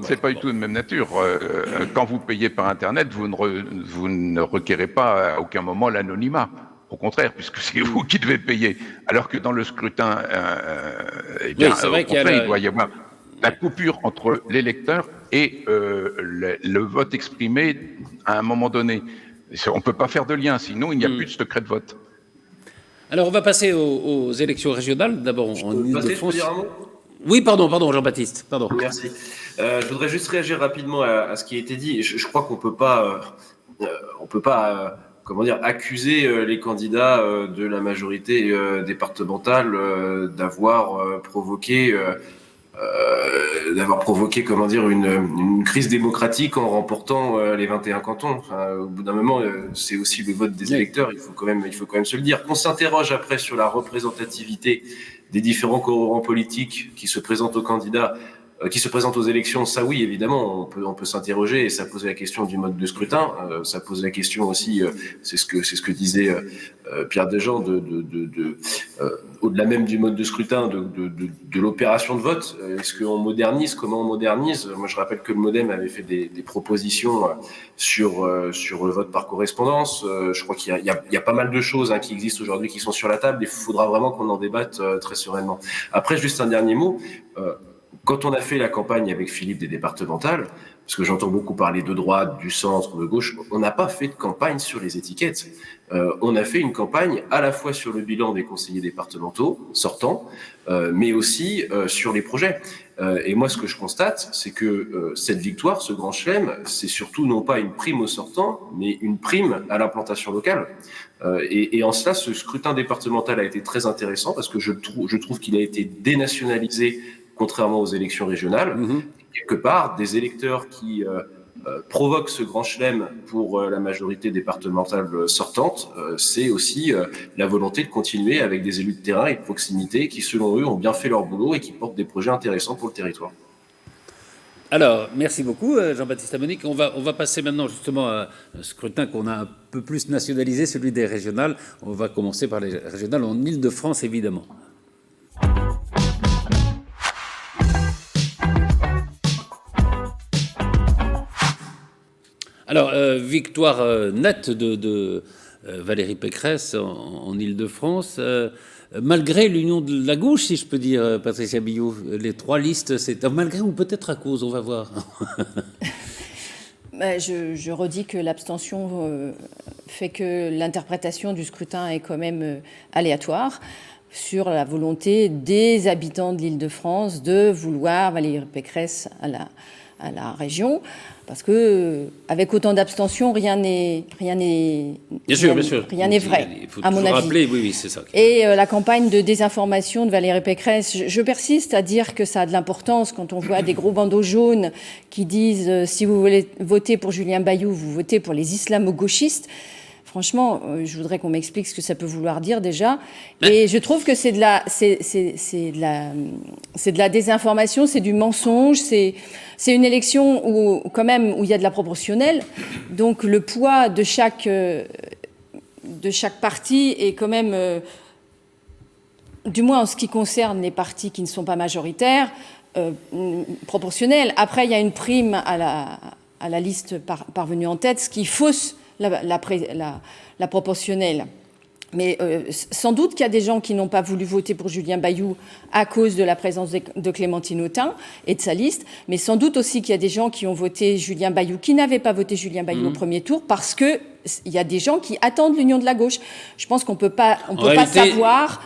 C'est pas du tout de même nature. Quand vous payez par Internet, vous ne requérez pas à aucun moment l'anonymat. Au contraire, puisque c'est vous qui devez payer. Alors que dans le scrutin, eh bien, oui, vrai il doit y avoir la coupure entre l'électeur et le vote exprimé à un moment donné. On ne peut pas faire de lien, sinon il n'y a plus de secret de vote. Alors, on va passer aux élections régionales. D'abord, en Ile-de-France. Oui, pardon, Jean-Baptiste, pardon. Merci. Je voudrais juste réagir rapidement à ce qui a été dit. Je crois qu'on peut pas, comment dire, accuser les candidats de la majorité départementale d'avoir provoqué, comment dire, une crise démocratique en remportant les 21 cantons. Enfin, au bout d'un moment, c'est aussi le vote des électeurs. Il faut quand même se le dire. Qu'on s'interroge après sur la représentativité des différents courants politiques qui se présentent aux candidats, qui se présentent aux élections, ça oui, évidemment, on peut s'interroger, et ça pose la question du mode de scrutin, ça pose la question aussi, c'est ce que disait Pierre Dejean, au-delà même du mode de scrutin, de l'opération de vote. Est-ce qu'on modernise? Comment on modernise? Moi, je rappelle que le MoDem avait fait des propositions sur le vote par correspondance. Je crois qu'il y a pas mal de choses qui existent aujourd'hui, qui sont sur la table. Il faudra vraiment qu'on en débatte très sereinement. Après, juste un dernier mot. Quand on a fait la campagne avec Philippe des départementales, parce que j'entends beaucoup parler de droite, du centre, de gauche, on n'a pas fait de campagne sur les étiquettes. On a fait une campagne à la fois sur le bilan des conseillers départementaux sortants, mais aussi sur les projets. Et moi, ce que je constate, c'est que cette victoire, ce grand chelem, c'est surtout non pas une prime aux sortants, mais une prime à l'implantation locale. Et en cela, ce scrutin départemental a été très intéressant, parce que je trouve qu'il a été dénationalisé, contrairement aux élections régionales. Quelque part, des électeurs qui provoquent ce grand chelem pour la majorité départementale sortante, c'est aussi la volonté de continuer avec des élus de terrain et de proximité qui, selon eux, ont bien fait leur boulot et qui portent des projets intéressants pour le territoire. Alors, merci beaucoup, Jean-Baptiste Amonique. On va passer maintenant justement à un scrutin qu'on a un peu plus nationalisé, celui des régionales. On va commencer par les régionales en Ile-de-France, évidemment. Alors, victoire nette de Valérie Pécresse en Ile-de-France, malgré l'union de la gauche, si je peux dire, Patricia Billot. Les trois listes, c'est malgré ou peut-être à cause, on va voir. Je redis que l'abstention fait que l'interprétation du scrutin est quand même aléatoire sur la volonté des habitants de l'Île-de-France de vouloir Valérie Pécresse à la région. Parce que avec autant d'abstention, rien n'est Bien sûr. Rien n'est vrai, Il faut à mon toujours avis. rappeler, oui, c'est ça. Et la campagne de désinformation de Valérie Pécresse, je persiste à dire que ça a de l'importance quand on voit des gros bandeaux jaunes qui disent si vous voulez voter pour Julien Bayou, vous votez pour les islamo-gauchistes. Franchement, je voudrais qu'on m'explique ce que ça peut vouloir dire déjà. Et je trouve que c'est de la désinformation, c'est du mensonge, c'est une élection où quand même où il y a de la proportionnelle. Donc le poids de chaque parti est quand même, du moins en ce qui concerne les partis qui ne sont pas majoritaires, proportionnel. Après, il y a une prime à la liste parvenue en tête, ce qui fausse la proportionnelle. Mais sans doute qu'il y a des gens qui n'ont pas voulu voter pour Julien Bayou à cause de la présence de Clémentine Autain et de sa liste, mais sans doute aussi qu'il y a des gens qui ont voté Julien Bayou, qui n'avaient pas voté Julien Bayou au premier tour, parce qu'il y a des gens qui attendent l'union de la gauche. Je pense qu'on peut pas savoir...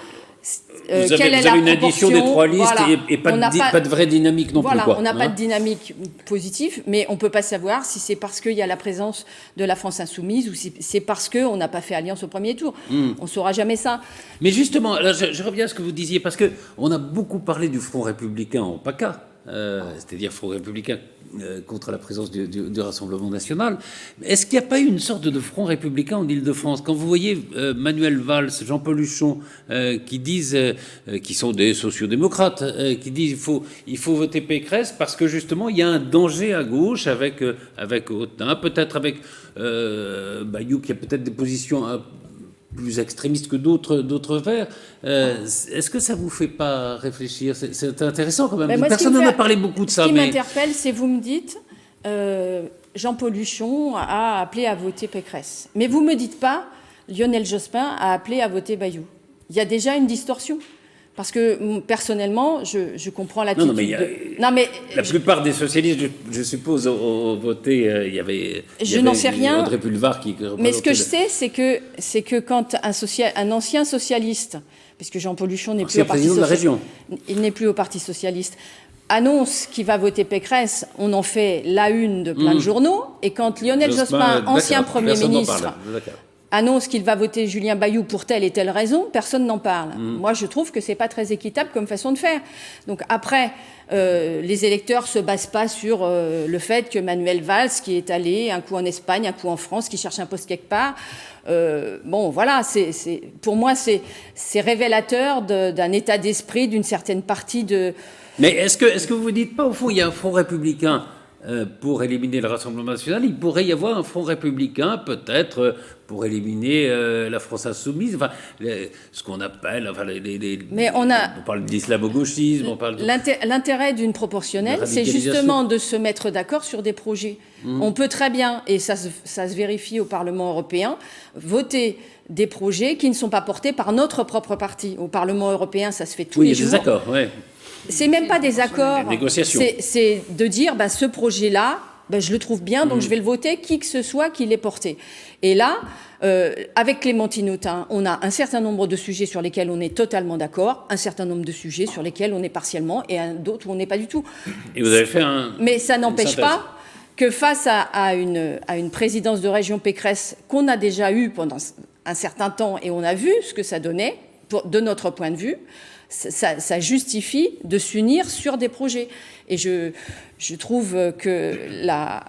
Vous avez une addition des trois listes, voilà, et pas de vraie dynamique non plus. Quoi, on n'a pas de dynamique positive, mais on ne peut pas savoir si c'est parce qu'il y a la présence de la France insoumise ou si c'est parce qu'on n'a pas fait alliance au premier tour. On ne saura jamais ça. Mais justement, là, je reviens à ce que vous disiez, parce qu'on a beaucoup parlé du Front républicain en PACA, c'est-à-dire Front républicain contre la présence du Rassemblement national. Est-ce qu'il n'y a pas eu une sorte de Front républicain en Ile-de-France? Quand vous voyez Manuel Valls, Jean-Paul Huchon, qui disent, qui sont des sociodémocrates, qui disent il faut voter Pécresse parce que justement il y a un danger à gauche avec Autain, peut-être avec Bayou qui a peut-être des positions plus extrémistes que d'autres verts. Est-ce que ça ne vous fait pas réfléchir? C'est intéressant quand même. Personne n'en a parlé beaucoup de ça. Ce qui m'interpelle, c'est vous me dites, Jean-Paul Huchon a appelé à voter Pécresse. Mais vous ne me dites pas, Lionel Jospin a appelé à voter Bayou. Il y a déjà une distorsion. Parce que personnellement, je comprends l'attitude. La plupart des socialistes, je suppose, ont voté. Il y avait Audrey Pulvar qui représentait. Mais ce que je sais, c'est que quand un ancien socialiste, puisque Jean-Paul Huchon n'est plus au Parti socialiste, il n'est plus au Parti socialiste, annonce qu'il va voter Pécresse, on en fait la une de plein de journaux. Et quand Lionel Jospin, ancien Premier ministre, annonce qu'il va voter Julien Bayou pour telle et telle raison, personne n'en parle. Moi, je trouve que c'est pas très équitable comme façon de faire. Donc après, les électeurs se basent pas sur le fait que Manuel Valls, qui est allé un coup en Espagne, un coup en France, qui cherche un poste quelque part, bon, voilà, pour moi, c'est révélateur d'un état d'esprit d'une certaine partie de... Mais est-ce que vous ne dites pas, au fond, il y a un front républicain pour éliminer le Rassemblement national, il pourrait y avoir un front républicain, peut-être, pour éliminer la France insoumise, enfin, ce qu'on appelle... Enfin, Mais on parle d'islamo-gauchisme, on parle... L'intérêt d'une proportionnelle, c'est justement de se mettre d'accord sur des projets. On peut très bien, et ça se vérifie au Parlement européen, voter des projets qui ne sont pas portés par notre propre parti. Au Parlement européen, ça se fait tous les jours. Oui, il y a des accords, oui. C'est même pas des accords. Des négociations. C'est de dire, ce projet-là, je le trouve bien, donc je vais le voter, qui que ce soit qui l'ait porté. Et là, avec Clémentine Autain, on a un certain nombre de sujets sur lesquels on est totalement d'accord, un certain nombre de sujets sur lesquels on est partiellement, et d'autres où on n'est pas du tout. Et vous avez fait Mais ça n'empêche pas que face à une présidence de région Pécresse qu'on a déjà eue pendant un certain temps, et on a vu ce que ça donnait, de notre point de vue, ça justifie de s'unir sur des projets. Et je trouve que la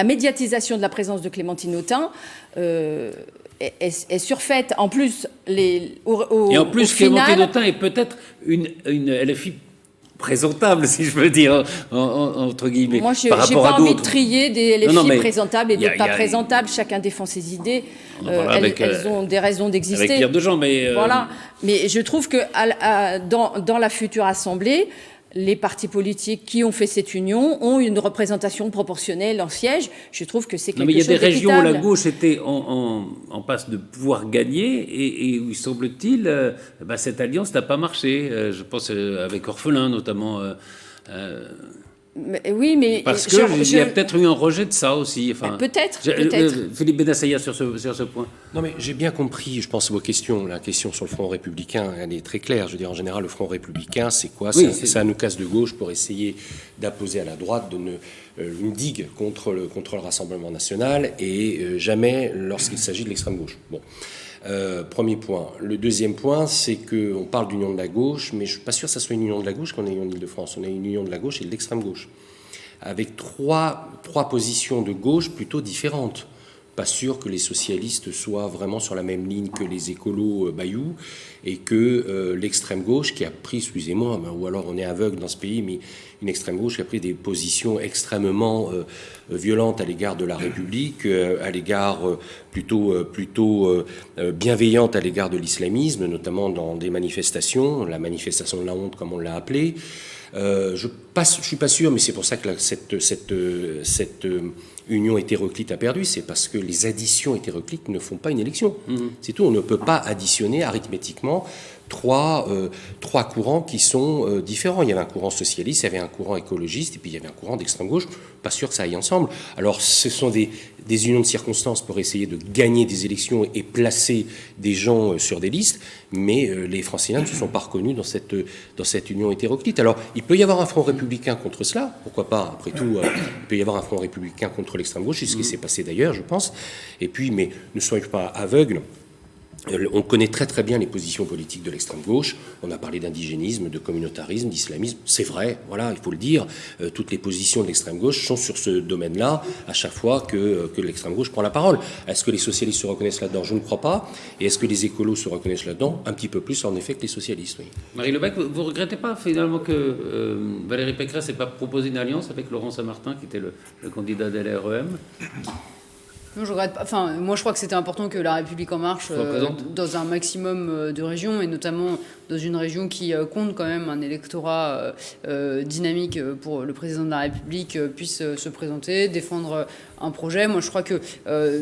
médiatisation de la présence de Clémentine Autain est surfaite. En plus, et en plus, Clémentine Autain est peut-être une LFI présentable, si je veux dire, entre guillemets. Moi, je n'ai pas envie de trier des LFI présentables et d'autres pas présentables. Chacun défend ses idées. Elles ont des raisons d'exister. Avec Pierre Dejean, mais... Voilà. Mais je trouve que dans la future Assemblée, les partis politiques qui ont fait cette union ont une représentation proportionnelle en siège. Je trouve que c'est quelque chose d'équitable. Mais il y a des régions où la gauche était en passe de pouvoir gagner et où, il semble-t-il, cette alliance n'a pas marché. Je pense avec Orphelin, notamment. Oui, mais... Parce qu'il y a peut-être eu un rejet de ça aussi. Enfin, peut-être. Philippe Benassaïa sur ce point. Non, mais j'ai bien compris, je pense, vos questions. La question sur le Front républicain, elle est très claire. Je veux dire, en général, le Front républicain, c'est quoi? C'est un oukase de gauche pour essayer d'apposer à la droite une digue contre le Rassemblement national et jamais lorsqu'il s'agit de l'extrême gauche. Bon. Premier point. Le deuxième point, c'est qu'on parle d'union de la gauche, mais je ne suis pas sûr que ça soit une union de la gauche qu'on ait en Ile-de-France. On a une union de la gauche et de l'extrême gauche, avec trois positions de gauche plutôt différentes. Pas sûr que les socialistes soient vraiment sur la même ligne que les écolos Bayou, et que l'extrême gauche qui a pris, excusez-moi, ou alors on est aveugle dans ce pays, mais une extrême gauche qui a pris des positions extrêmement violentes à l'égard de la République, à l'égard plutôt bienveillante à l'égard de l'islamisme, notamment dans des manifestations, la manifestation de la honte comme on l'a appelée. Je suis pas sûr, mais c'est pour ça que cette union hétéroclite a perdu, c'est parce que les additions hétéroclites ne font pas une élection. C'est tout, on ne peut pas additionner arithmétiquement trois courants qui sont différents. Il y avait un courant socialiste, il y avait un courant écologiste, et puis il y avait un courant d'extrême gauche. Pas sûr que ça aille ensemble. Alors, ce sont des unions de circonstances pour essayer de gagner des élections et placer des gens sur des listes, mais les franciliens ne se sont pas reconnus dans cette union hétéroclite. Alors, il peut y avoir un front républicain contre cela, pourquoi pas, après tout, il peut y avoir un front républicain contre l'extrême gauche, c'est ce qui s'est passé d'ailleurs, je pense. Et puis, mais ne soyons pas aveugles. On connaît très très bien les positions politiques de l'extrême gauche. On a parlé d'indigénisme, de communautarisme, d'islamisme. C'est vrai, voilà, il faut le dire. Toutes les positions de l'extrême gauche sont sur ce domaine-là à chaque fois que l'extrême gauche prend la parole. Est-ce que les socialistes se reconnaissent là-dedans? Je ne crois pas. Et est-ce que les écolos se reconnaissent là-dedans? Un petit peu plus en effet que les socialistes, oui. Marie Lebec, vous ne regrettez pas finalement que Valérie Pécresse n'ait pas proposé une alliance avec Laurent Saint-Martin, qui était le candidat de LREM? Non, je regrette pas. Enfin, moi, je crois que c'était important que La République En Marche, dans un maximum de régions, et notamment dans une région qui compte quand même un électorat dynamique pour le président de la République, puisse se présenter, défendre un projet. Moi, je crois que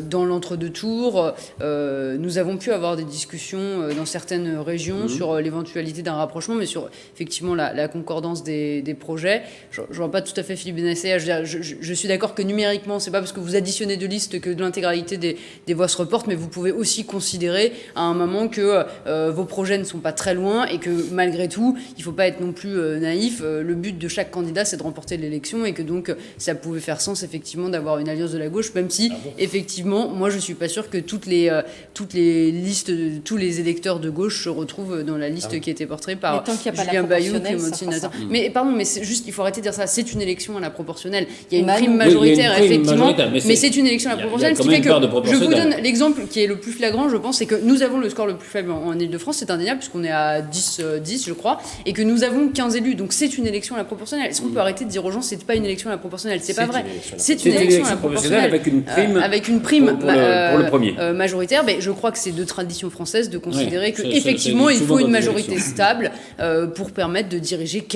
dans l'entre-deux tours, nous avons pu avoir des discussions dans certaines régions sur l'éventualité d'un rapprochement, mais sur effectivement la concordance des projets. Je ne vois pas tout à fait Philippe Benassaïa. Je suis d'accord que numériquement, c'est pas parce que vous additionnez deux listes que l'intégralité des voix se reporte, mais vous pouvez aussi considérer à un moment que vos projets ne sont pas très loin et que malgré tout, il ne faut pas être non plus naïf. Le but de chaque candidat, c'est de remporter l'élection, et que donc ça pouvait faire sens effectivement d'avoir une alliance de la gauche, même si effectivement, moi je suis pas sûr que toutes les listes, tous les électeurs de gauche se retrouvent dans la liste qui a été portée par Julien Bayou, Clémentine Nathan. Mais pardon, mais c'est juste, il faut arrêter de dire ça. C'est une élection à la proportionnelle. Il y a une prime majoritaire, effectivement, mais c'est une élection à la proportionnelle. Ce qui fait que je vous donne l'exemple qui est le plus flagrant, je pense, c'est que nous avons le score le plus faible en Ile-de-France, c'est indéniable, puisqu'on est à 10, je crois, et que nous avons 15 élus. Donc c'est une élection à la proportionnelle. Est-ce qu'on peut arrêter de dire aux gens c'est pas une élection à la proportionnelle? C'est pas vrai. C'est une élection à la proportionnelle avec une prime pour le premier majoritaire. Mais je crois que c'est de tradition française de considérer que effectivement il faut une majorité stable pour permettre de diriger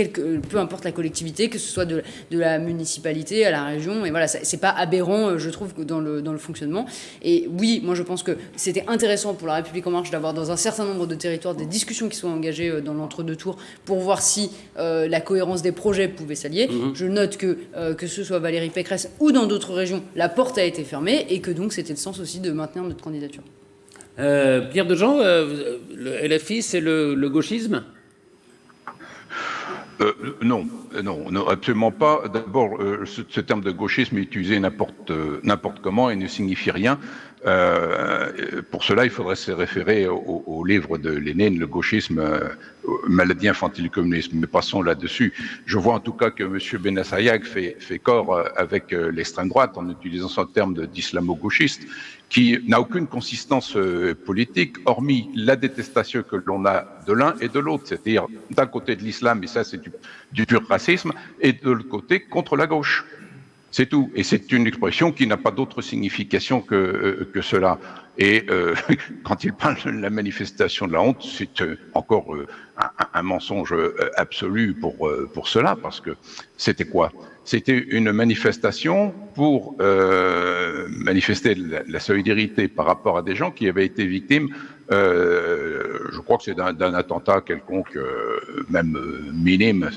peu importe la collectivité, que ce soit de la municipalité à la région. Et voilà, c'est pas aberrant, je trouve, dans le fonctionnement. Et oui, moi je pense que c'était intéressant pour La République En Marche d'avoir dans un certain nombre de territoires des discussions qui sont engagées dans l'entre-deux tours pour voir si la cohérence des projets pouvait s'allier. Je note que ce soit Valérie Pécresse ou dans d'autres régions, la porte a été fermée, et que donc c'était le sens aussi de maintenir notre candidature. Pierre Dejean, le LFI, c'est le gauchisme? Non, absolument pas. D'abord, ce terme de gauchisme est utilisé n'importe comment et ne signifie rien. Pour cela, il faudrait se référer au livre de Lénine, Le gauchisme, maladie infantile du communisme. Mais passons là-dessus. Je vois en tout cas que M. Benassaïa fait corps avec l'extrême droite en utilisant ce terme d'islamo-gauchiste, qui n'a aucune consistance politique, hormis la détestation que l'on a de l'un et de l'autre, c'est-à-dire d'un côté de l'islam, et ça c'est du pur racisme, et de l'autre côté contre la gauche. C'est tout. Et c'est une expression qui n'a pas d'autre signification que cela. Et quand il parle de la manifestation de la honte, c'est encore un mensonge absolu pour cela, parce que c'était quoi? C'était une manifestation pour manifester la solidarité par rapport à des gens qui avaient été victimes, je crois que c'est d'un attentat quelconque, même minime,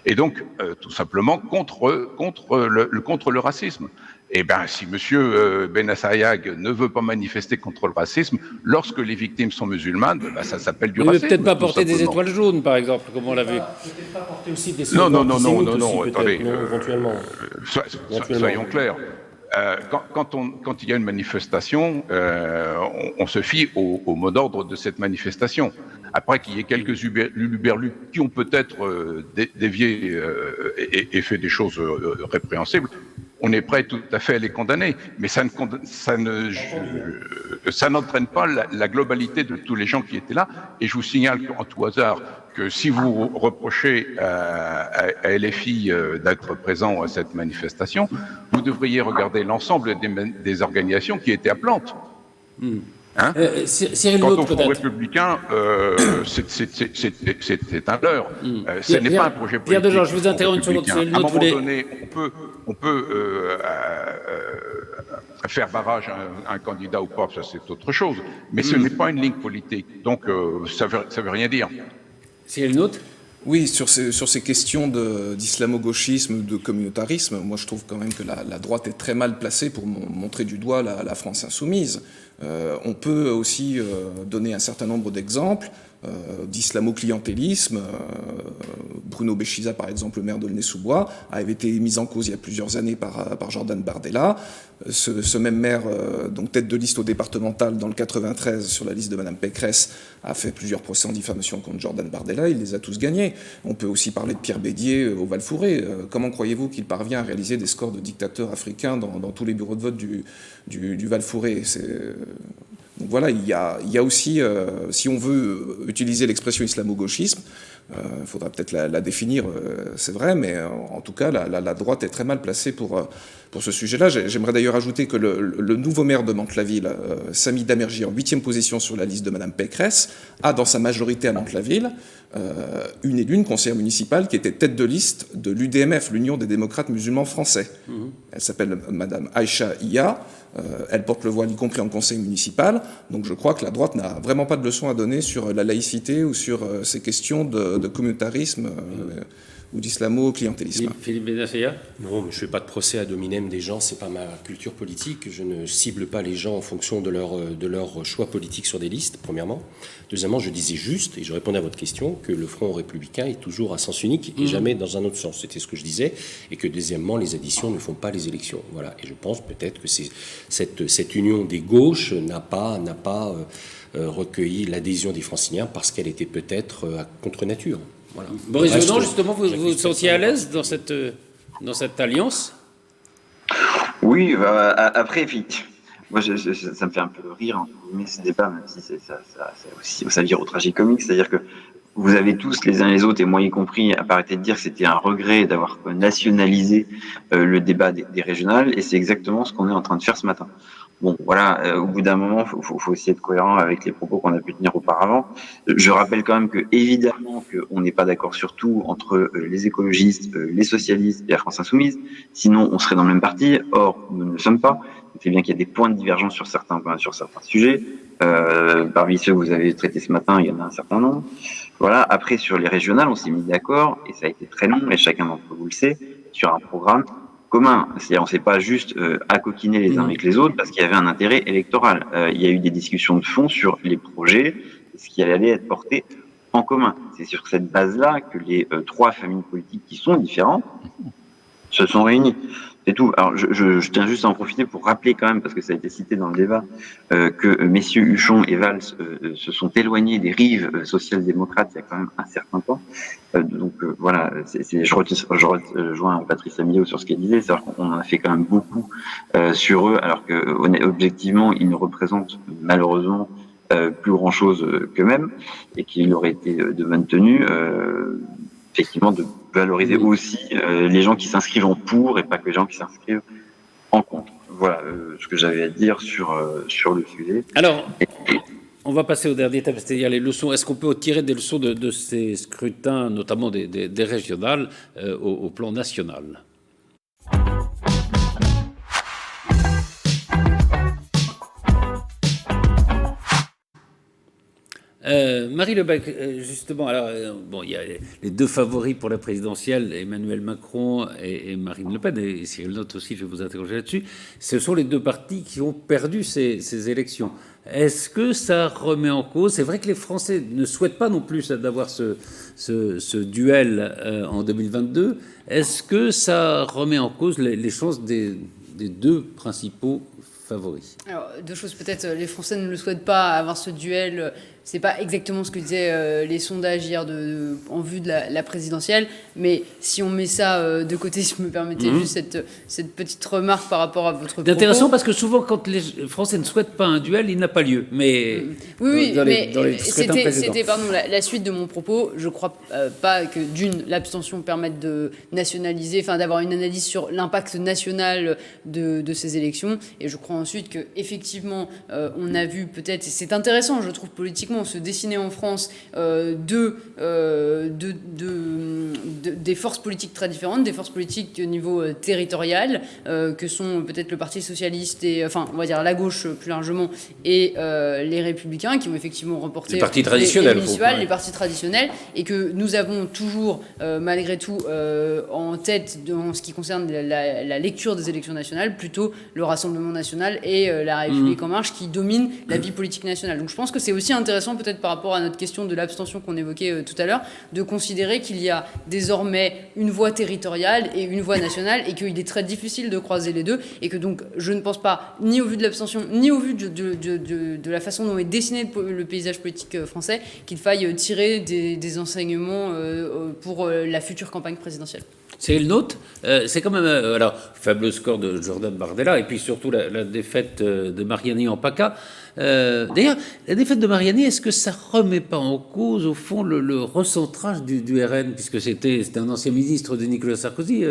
et donc tout simplement contre le racisme. Eh bien, si M. Benassayag ne veut pas manifester contre le racisme, lorsque les victimes sont musulmanes, ça s'appelle du racisme. Il ne veut peut-être pas porter des étoiles jaunes, par exemple, comme on l'a vu. Peut-être pas porter aussi des Non, aussi, attendez. éventuellement. Soyons clairs. Quand il y a une manifestation, on se fie au mot d'ordre de cette manifestation. Après qu'il y ait quelques huluberlus qui ont peut-être dévié et fait des choses répréhensibles, on est prêt tout à fait à les condamner, mais ça n'entraîne pas la globalité de tous les gens qui étaient là. Et je vous signale en tout hasard que si vous reprochez à LFI d'être présent à cette manifestation, vous devriez regarder l'ensemble des organisations qui étaient appelantes. Hein Cyril Quant Lautre, au Front peut-être. républicain, c'est un leurre. Ce n'est pas un projet politique. Pierre Dejean, je vous interromps une seconde. À un moment donné, on peut faire barrage à un candidat ou pas, ça c'est autre chose. Mais ce n'est pas une ligne politique. Donc ça veut rien dire. Cyril Lautre. Oui, sur ces questions d'islamo-gauchisme, de communautarisme, moi je trouve quand même que la droite est très mal placée pour montrer du doigt la France insoumise. On peut aussi donner un certain nombre d'exemples d'islamo-clientélisme. Bruno Béchiza, par exemple, le maire d'Aulnay-sous-Bois, avait été mis en cause il y a plusieurs années par Jordan Bardella. Ce même maire, donc tête de liste au départemental dans le 93 sur la liste de Madame Pécresse, a fait plusieurs procès en diffamation contre Jordan Bardella. Il les a tous gagnés. On peut aussi parler de Pierre Bédier au Val-Fouré. Comment croyez-vous qu'il parvient à réaliser des scores de dictateurs africains dans tous les bureaux de vote du Val-Fouré? Donc voilà, il y a aussi, si on veut utiliser l'expression islamo-gauchisme, il faudra peut-être la définir, c'est vrai, mais en tout cas, la droite est très mal placée pour ce sujet-là. J'aimerais d'ailleurs ajouter que le nouveau maire de Mantes-la-Ville, Sami Damerji, en 8e position sur la liste de Madame Pécresse, a dans sa majorité à Mantes-la-Ville une élue, une conseillère municipale qui était tête de liste de l'UDMF, l'Union des démocrates musulmans français. Elle s'appelle Madame Aïcha Iya. Elle porte le voile, y compris en conseil municipal. Donc je crois que la droite n'a vraiment pas de leçon à donner sur la laïcité ou sur ces questions de communautarisme ou d'islamo-clientélisme. Philippe Benassia. Non, mais je ne fais pas de procès ad hominem des gens, c'est pas ma culture politique. Je ne cible pas les gens en fonction de leur choix politique sur des listes, premièrement. Deuxièmement, je disais juste, et je répondais à votre question, que le Front républicain est toujours à sens unique et jamais dans un autre sens. C'était ce que je disais. Et que deuxièmement, les additions ne font pas les élections. Voilà. Et je pense peut-être que cette union des gauches n'a pas recueilli l'adhésion des franciliens parce qu'elle était peut-être contre nature. Voilà. Boris Jonan, justement, vous vous sentiez à l'aise dans cette alliance? Oui, après, moi, ça me fait un peu rire, mais ce débat, même si ça vire au tragicomique, c'est-à-dire que vous avez tous, les uns et les autres, et moi y compris, arrêté de dire que c'était un regret d'avoir nationalisé le débat des régionales, et c'est exactement ce qu'on est en train de faire ce matin. Bon, voilà, au bout d'un moment, faut aussi être cohérent avec les propos qu'on a pu tenir auparavant. Je rappelle quand même que, évidemment, qu'on n'est pas d'accord sur tout entre les écologistes, les socialistes et la France insoumise. Sinon, on serait dans le même parti. Or, nous ne le sommes pas. C'est bien qu'il y a des points de divergence sur certains sujets. Parmi ceux que vous avez traités ce matin, il y en a un certain nombre. Voilà. Après, sur les régionales, on s'est mis d'accord, et ça a été très long, et chacun d'entre vous le sait, sur un programme commun. C'est-à-dire, on ne s'est pas juste accoquiner les uns avec les autres parce qu'il y avait un intérêt électoral. Il y a eu des discussions de fond sur les projets, ce qui allait être porté en commun. C'est sur cette base-là que les trois familles politiques qui sont différentes se sont réunies. C'est tout. Alors, je tiens juste à en profiter pour rappeler quand même, parce que ça a été cité dans le débat, que messieurs Huchon et Valls se sont éloignés des rives social-démocrates il y a quand même un certain temps. Voilà, je rejoins Patrice Amillot sur ce qu'elle disait, c'est-à-dire qu'on en a fait quand même beaucoup sur eux, alors que objectivement, ils ne représentent malheureusement plus grand-chose qu'eux-mêmes, et qu'il aurait été de bonne tenue, effectivement, de valoriser aussi les gens qui s'inscrivent en pour et pas que les gens qui s'inscrivent en contre. Voilà ce que j'avais à dire sur le sujet. Alors, on va passer au dernier étape, c'est-à-dire les leçons. Est-ce qu'on peut tirer des leçons de ces scrutins, notamment des régionales, au plan national ? Marie Le Pen, justement, alors, bon, il y a les deux favoris pour la présidentielle, Emmanuel Macron et Marine Le Pen, et Cyril Note aussi, je vais vous interroger là-dessus. Ce sont les deux partis qui ont perdu ces élections. Est-ce que ça remet en cause? C'est vrai que les Français ne souhaitent pas non plus d'avoir ce duel en 2022. Est-ce que ça remet en cause les chances des deux principaux favoris? Alors, deux choses peut-être. Les Français ne le souhaitent pas avoir ce duel. C'est pas exactement ce que disaient les sondages hier en vue de la présidentielle, mais si on met ça de côté, si vous me permettez juste cette petite remarque par rapport à votre propos. C'est intéressant parce que souvent, quand les Français ne souhaitent pas un duel, il n'a pas lieu. Mais oui, dans mais c'était la suite de mon propos. Je crois pas que l'abstention permette de nationaliser, enfin d'avoir une analyse sur l'impact national de ces élections. Et je crois ensuite que effectivement, on a vu peut-être, et c'est intéressant, je trouve politiquement, se dessiner en France des forces politiques très différentes, des forces politiques au niveau territorial, que sont peut-être le Parti socialiste et, enfin, on va dire la gauche plus largement, et les Républicains, qui ont effectivement remporté les partis traditionnels, les partis traditionnels, et que nous avons toujours, malgré tout, en tête en ce qui concerne la lecture des élections nationales, plutôt le Rassemblement national et la République en marche qui dominent la vie politique nationale. Donc je pense que c'est aussi intéressant, peut-être par rapport à notre question de l'abstention qu'on évoquait tout à l'heure, de considérer qu'il y a désormais une voie territoriale et une voie nationale, et qu'il est très difficile de croiser les deux, et que donc je ne pense pas, ni au vu de l'abstention, ni au vu de la façon dont est dessiné le paysage politique français, qu'il faille tirer des enseignements pour la future campagne présidentielle. C'est le nôtre. C'est quand même alors faible score de Jordan Bardella, et puis surtout la défaite de Mariani en PACA. D'ailleurs, la défaite de Mariani, est-ce que ça remet pas en cause, au fond, le recentrage du RN, puisque c'était un ancien ministre de Nicolas Sarkozy,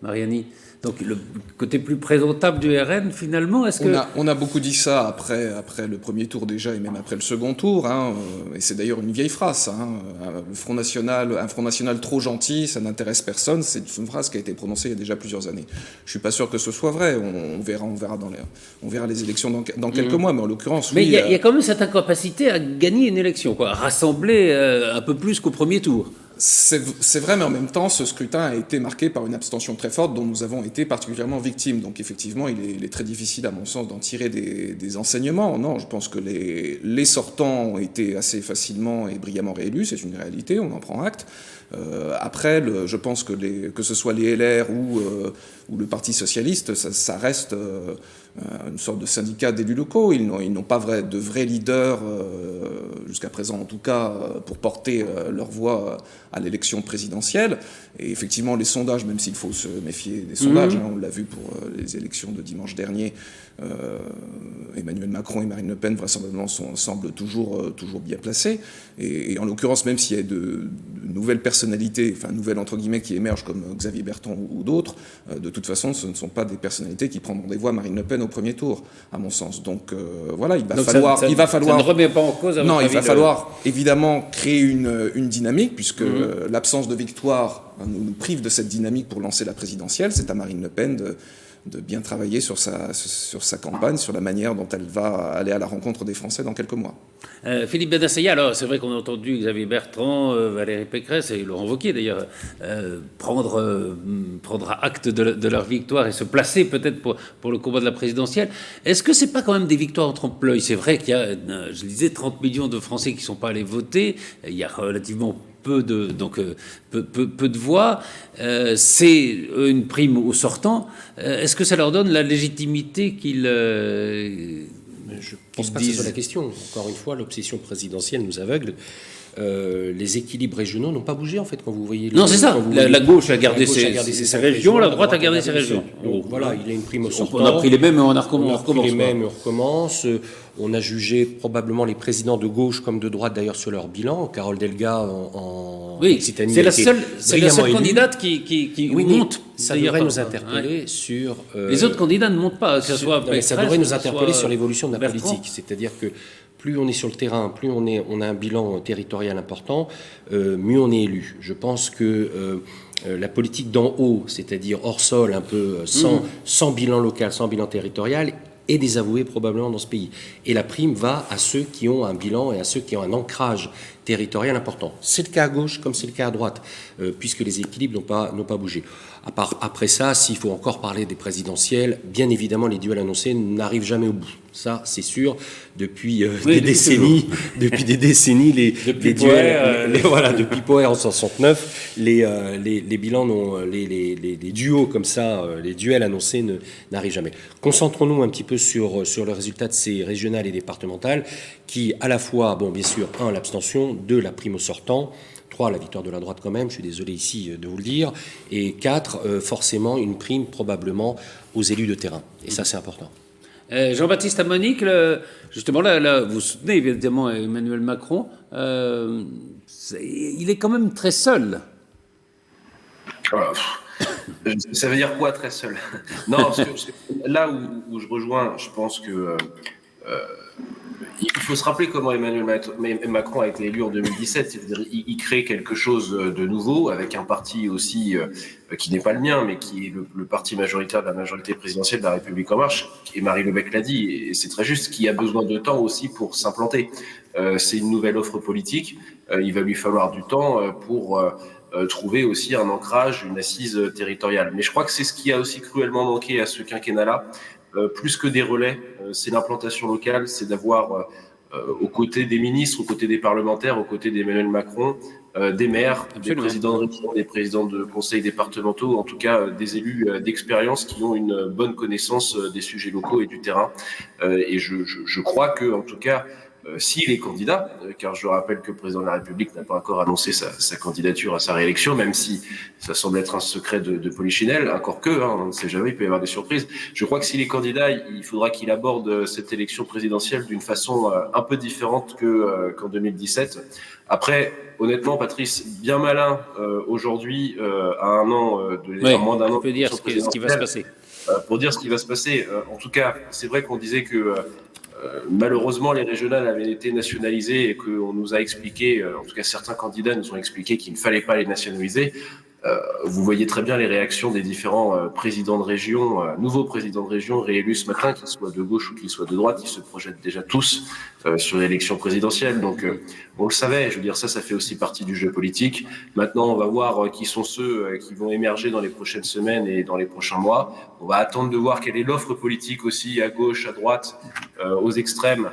Mariani. Donc le côté plus présentable du RN, finalement, est-ce que... On a beaucoup dit ça après le premier tour déjà, et même après le second tour, hein, et c'est d'ailleurs une vieille phrase, hein, un Front National trop gentil, ça n'intéresse personne, c'est une phrase qui a été prononcée il y a déjà plusieurs années. Je suis pas sûr que ce soit vrai, on verra les élections dans quelques mois, mais en l'occurrence, mais oui... il y a quand même cette incapacité à gagner une élection, quoi, à rassembler un peu plus qu'au premier tour. C'est vrai, mais en même temps, ce scrutin a été marqué par une abstention très forte dont nous avons été particulièrement victimes. Donc effectivement, il est très difficile, à mon sens, d'en tirer des enseignements. Non, je pense que les sortants ont été assez facilement et brillamment réélus, c'est une réalité, on en prend acte. Après, je pense que ce soit les LR ou le Parti socialiste, ça reste une sorte de syndicat d'élus locaux. Ils n'ont pas de vrais leaders, jusqu'à présent en tout cas, pour porter leur voix à l'élection présidentielle. Et effectivement, les sondages, même s'il faut se méfier des sondages, hein, on l'a vu pour les élections de dimanche dernier, Emmanuel Macron et Marine Le Pen vraisemblablement semblent toujours bien placés. Et en l'occurrence, même s'il y a de nouvelles personnalités, enfin nouvelles entre guillemets, qui émergent comme Xavier Bertrand ou d'autres, de toute façon, ce ne sont pas des personnalités qui prendront des voix à Marine Le Pen au premier tour, à mon sens. Donc voilà, il va falloir... Ça ne remet pas en cause... Non, il va falloir évidemment créer une dynamique, puisque l'absence de victoire nous prive de cette dynamique pour lancer la présidentielle. C'est à Marine Le Pen de bien travailler sur sa campagne, sur la manière dont elle va aller à la rencontre des Français dans quelques mois. Philippe Benassaïa, alors c'est vrai qu'on a entendu Xavier Bertrand, Valérie Pécresse et Laurent Wauquiez d'ailleurs prendre acte de leur victoire et se placer peut-être pour le combat de la présidentielle. Est-ce que c'est pas quand même des victoires en trompe-l'œil? C'est vrai qu'il y a, je disais, 30 millions de Français qui ne sont pas allés voter. Il y a relativement peu de voix. C'est une prime aux sortants. Est-ce que ça leur donne la légitimité qu'ils... Je ne pense pas que ce soit la question. Encore une fois, l'obsession présidentielle nous aveugle. Les équilibres régionaux n'ont pas bougé, en fait, quand vous voyez... Non, c'est ça. La gauche a gardé ses régions, la droite a gardé ses régions. Donc, voilà, il a une prime au sortant. On a pris les mêmes et on recommence. On a jugé probablement les présidents de gauche comme de droite, d'ailleurs, sur leur bilan. Carole Delga en Occitanie. C'est la seule candidate qui monte. Ça devrait nous interpeller sur... Les autres candidats ne montent pas, que ce soit... Ça devrait nous interpeller sur l'évolution de la politique. C'est-à-dire que plus on est sur le terrain, plus on a un bilan territorial important, mieux on est élu. Je pense que la politique d'en haut, c'est-à-dire hors sol, un peu sans bilan local, sans bilan territorial, et désavoués probablement dans ce pays. Et la prime va à ceux qui ont un bilan et à ceux qui ont un ancrage territorial important. C'est le cas à gauche comme c'est le cas à droite, puisque les équilibres n'ont pas bougé. Après ça, s'il faut encore parler des présidentielles, bien évidemment, les duels annoncés n'arrivent jamais au bout. Ça, c'est sûr. Depuis des décennies, les duels, depuis Poher en 69, les bilans, les duos comme ça, les duels annoncés n'arrivent jamais. Concentrons-nous un petit peu sur le résultat de ces régionales et départementales, qui à la fois, bien sûr, 1, l'abstention, 2, la prime au sortant, 3, la victoire de la droite quand même, je suis désolé ici de vous le dire, et 4, forcément une prime probablement aux élus de terrain. Et ça, c'est important. Jean-Baptiste Amonique, justement, là, vous soutenez évidemment Emmanuel Macron. Il est quand même très seul. Ça veut dire quoi, très seul? Non, parce que là où je rejoins, je pense que il faut se rappeler comment Emmanuel Macron a été élu en 2017. C'est-à-dire, il crée quelque chose de nouveau avec un parti aussi qui n'est pas le mien, mais qui est le parti majoritaire de la majorité présidentielle de la République En Marche. Et Marie Le Bec l'a dit, et c'est très juste, qui a besoin de temps aussi pour s'implanter. C'est une nouvelle offre politique. Il va lui falloir du temps pour trouver aussi un ancrage, une assise territoriale. Mais je crois que c'est ce qui a aussi cruellement manqué à ce quinquennat-là. Plus que des relais, c'est l'implantation locale, c'est d'avoir aux côtés des ministres, aux côtés des parlementaires, aux côtés d'Emmanuel Macron, des maires, des présidents de région, des présidents de conseils départementaux, en tout cas des élus d'expérience qui ont une bonne connaissance des sujets locaux et du terrain. Et je crois que, en tout cas, s'il est candidat, car je rappelle que le président de la République n'a pas encore annoncé sa candidature à sa réélection, même si ça semble être un secret de Polichinelle, encore que, on ne sait jamais, il peut y avoir des surprises. Je crois que s'il est candidat, il faudra qu'il aborde cette élection présidentielle d'une façon un peu différente qu'en 2017. Après, honnêtement, Patrice, bien malin aujourd'hui, à un an, à moins d'un an, peut dire ce qui va se passer. Pour dire ce qui va se passer. En tout cas, c'est vrai qu'on disait que malheureusement, les régionales avaient été nationalisées et qu'on nous a expliqué, en tout cas certains candidats nous ont expliqué qu'il ne fallait pas les nationaliser. Vous voyez très bien les réactions des différents présidents de région, nouveaux présidents de région réélus ce matin, qu'ils soient de gauche ou qu'ils soient de droite, ils se projettent déjà tous sur l'élection présidentielle. Donc, on le savait, je veux dire, ça fait aussi partie du jeu politique. Maintenant, on va voir qui sont ceux qui vont émerger dans les prochaines semaines et dans les prochains mois. On va attendre de voir quelle est l'offre politique aussi à gauche, à droite, aux extrêmes.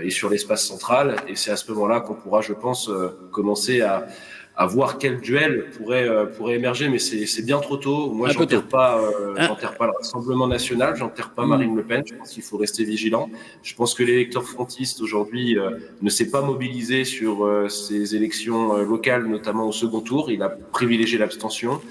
Et sur l'espace central. Et c'est à ce moment-là qu'on pourra, je pense, commencer à voir quel duel pourrait émerger, mais c'est bien trop tôt. Moi, j'enterre pas le Rassemblement national, j'enterre pas Marine Le Pen. Je pense qu'il faut rester vigilant. Je pense que l'électeur frontiste aujourd'hui ne s'est pas mobilisé sur ces élections locales, notamment au second tour. Il a privilégié l'abstention.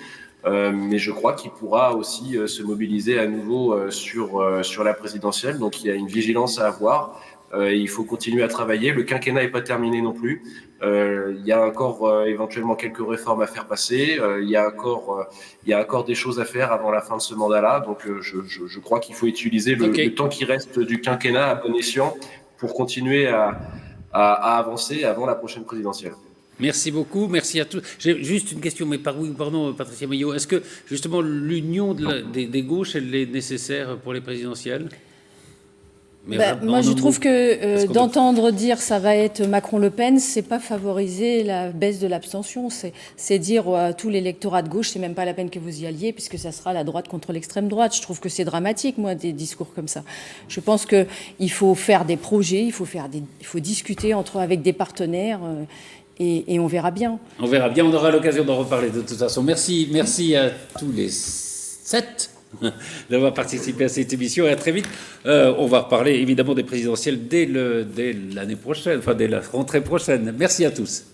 Mais je crois qu'il pourra aussi se mobiliser à nouveau sur la présidentielle. Donc il y a une vigilance à avoir. Il faut continuer à travailler. Le quinquennat n'est pas terminé non plus. Il y a encore éventuellement quelques réformes à faire passer. Il y a encore des choses à faire avant la fin de ce mandat-là. Donc je crois qu'il faut utiliser le temps qui reste du quinquennat à bon escient pour continuer à avancer avant la prochaine présidentielle. Merci beaucoup, merci à tous. J'ai juste une question, mais pardon, Patricia Maillot. Est-ce que justement l'union des gauches, elle est nécessaire pour les présidentielles ? Moi, je trouve que d'entendre dire ça va être Macron-Le Pen, c'est pas favoriser la baisse de l'abstention. C'est dire à tout l'électorat de gauche, c'est même pas la peine que vous y alliez, puisque ça sera la droite contre l'extrême droite. Je trouve que c'est dramatique, moi, des discours comme ça. Je pense que il faut faire des projets, il faut discuter avec des partenaires. Et on verra bien. On verra bien, on aura l'occasion d'en reparler de toute façon. Merci à tous les 7 d'avoir participé à cette émission et à très vite. On va reparler évidemment des présidentielles dès l'année prochaine, dès la rentrée prochaine. Merci à tous.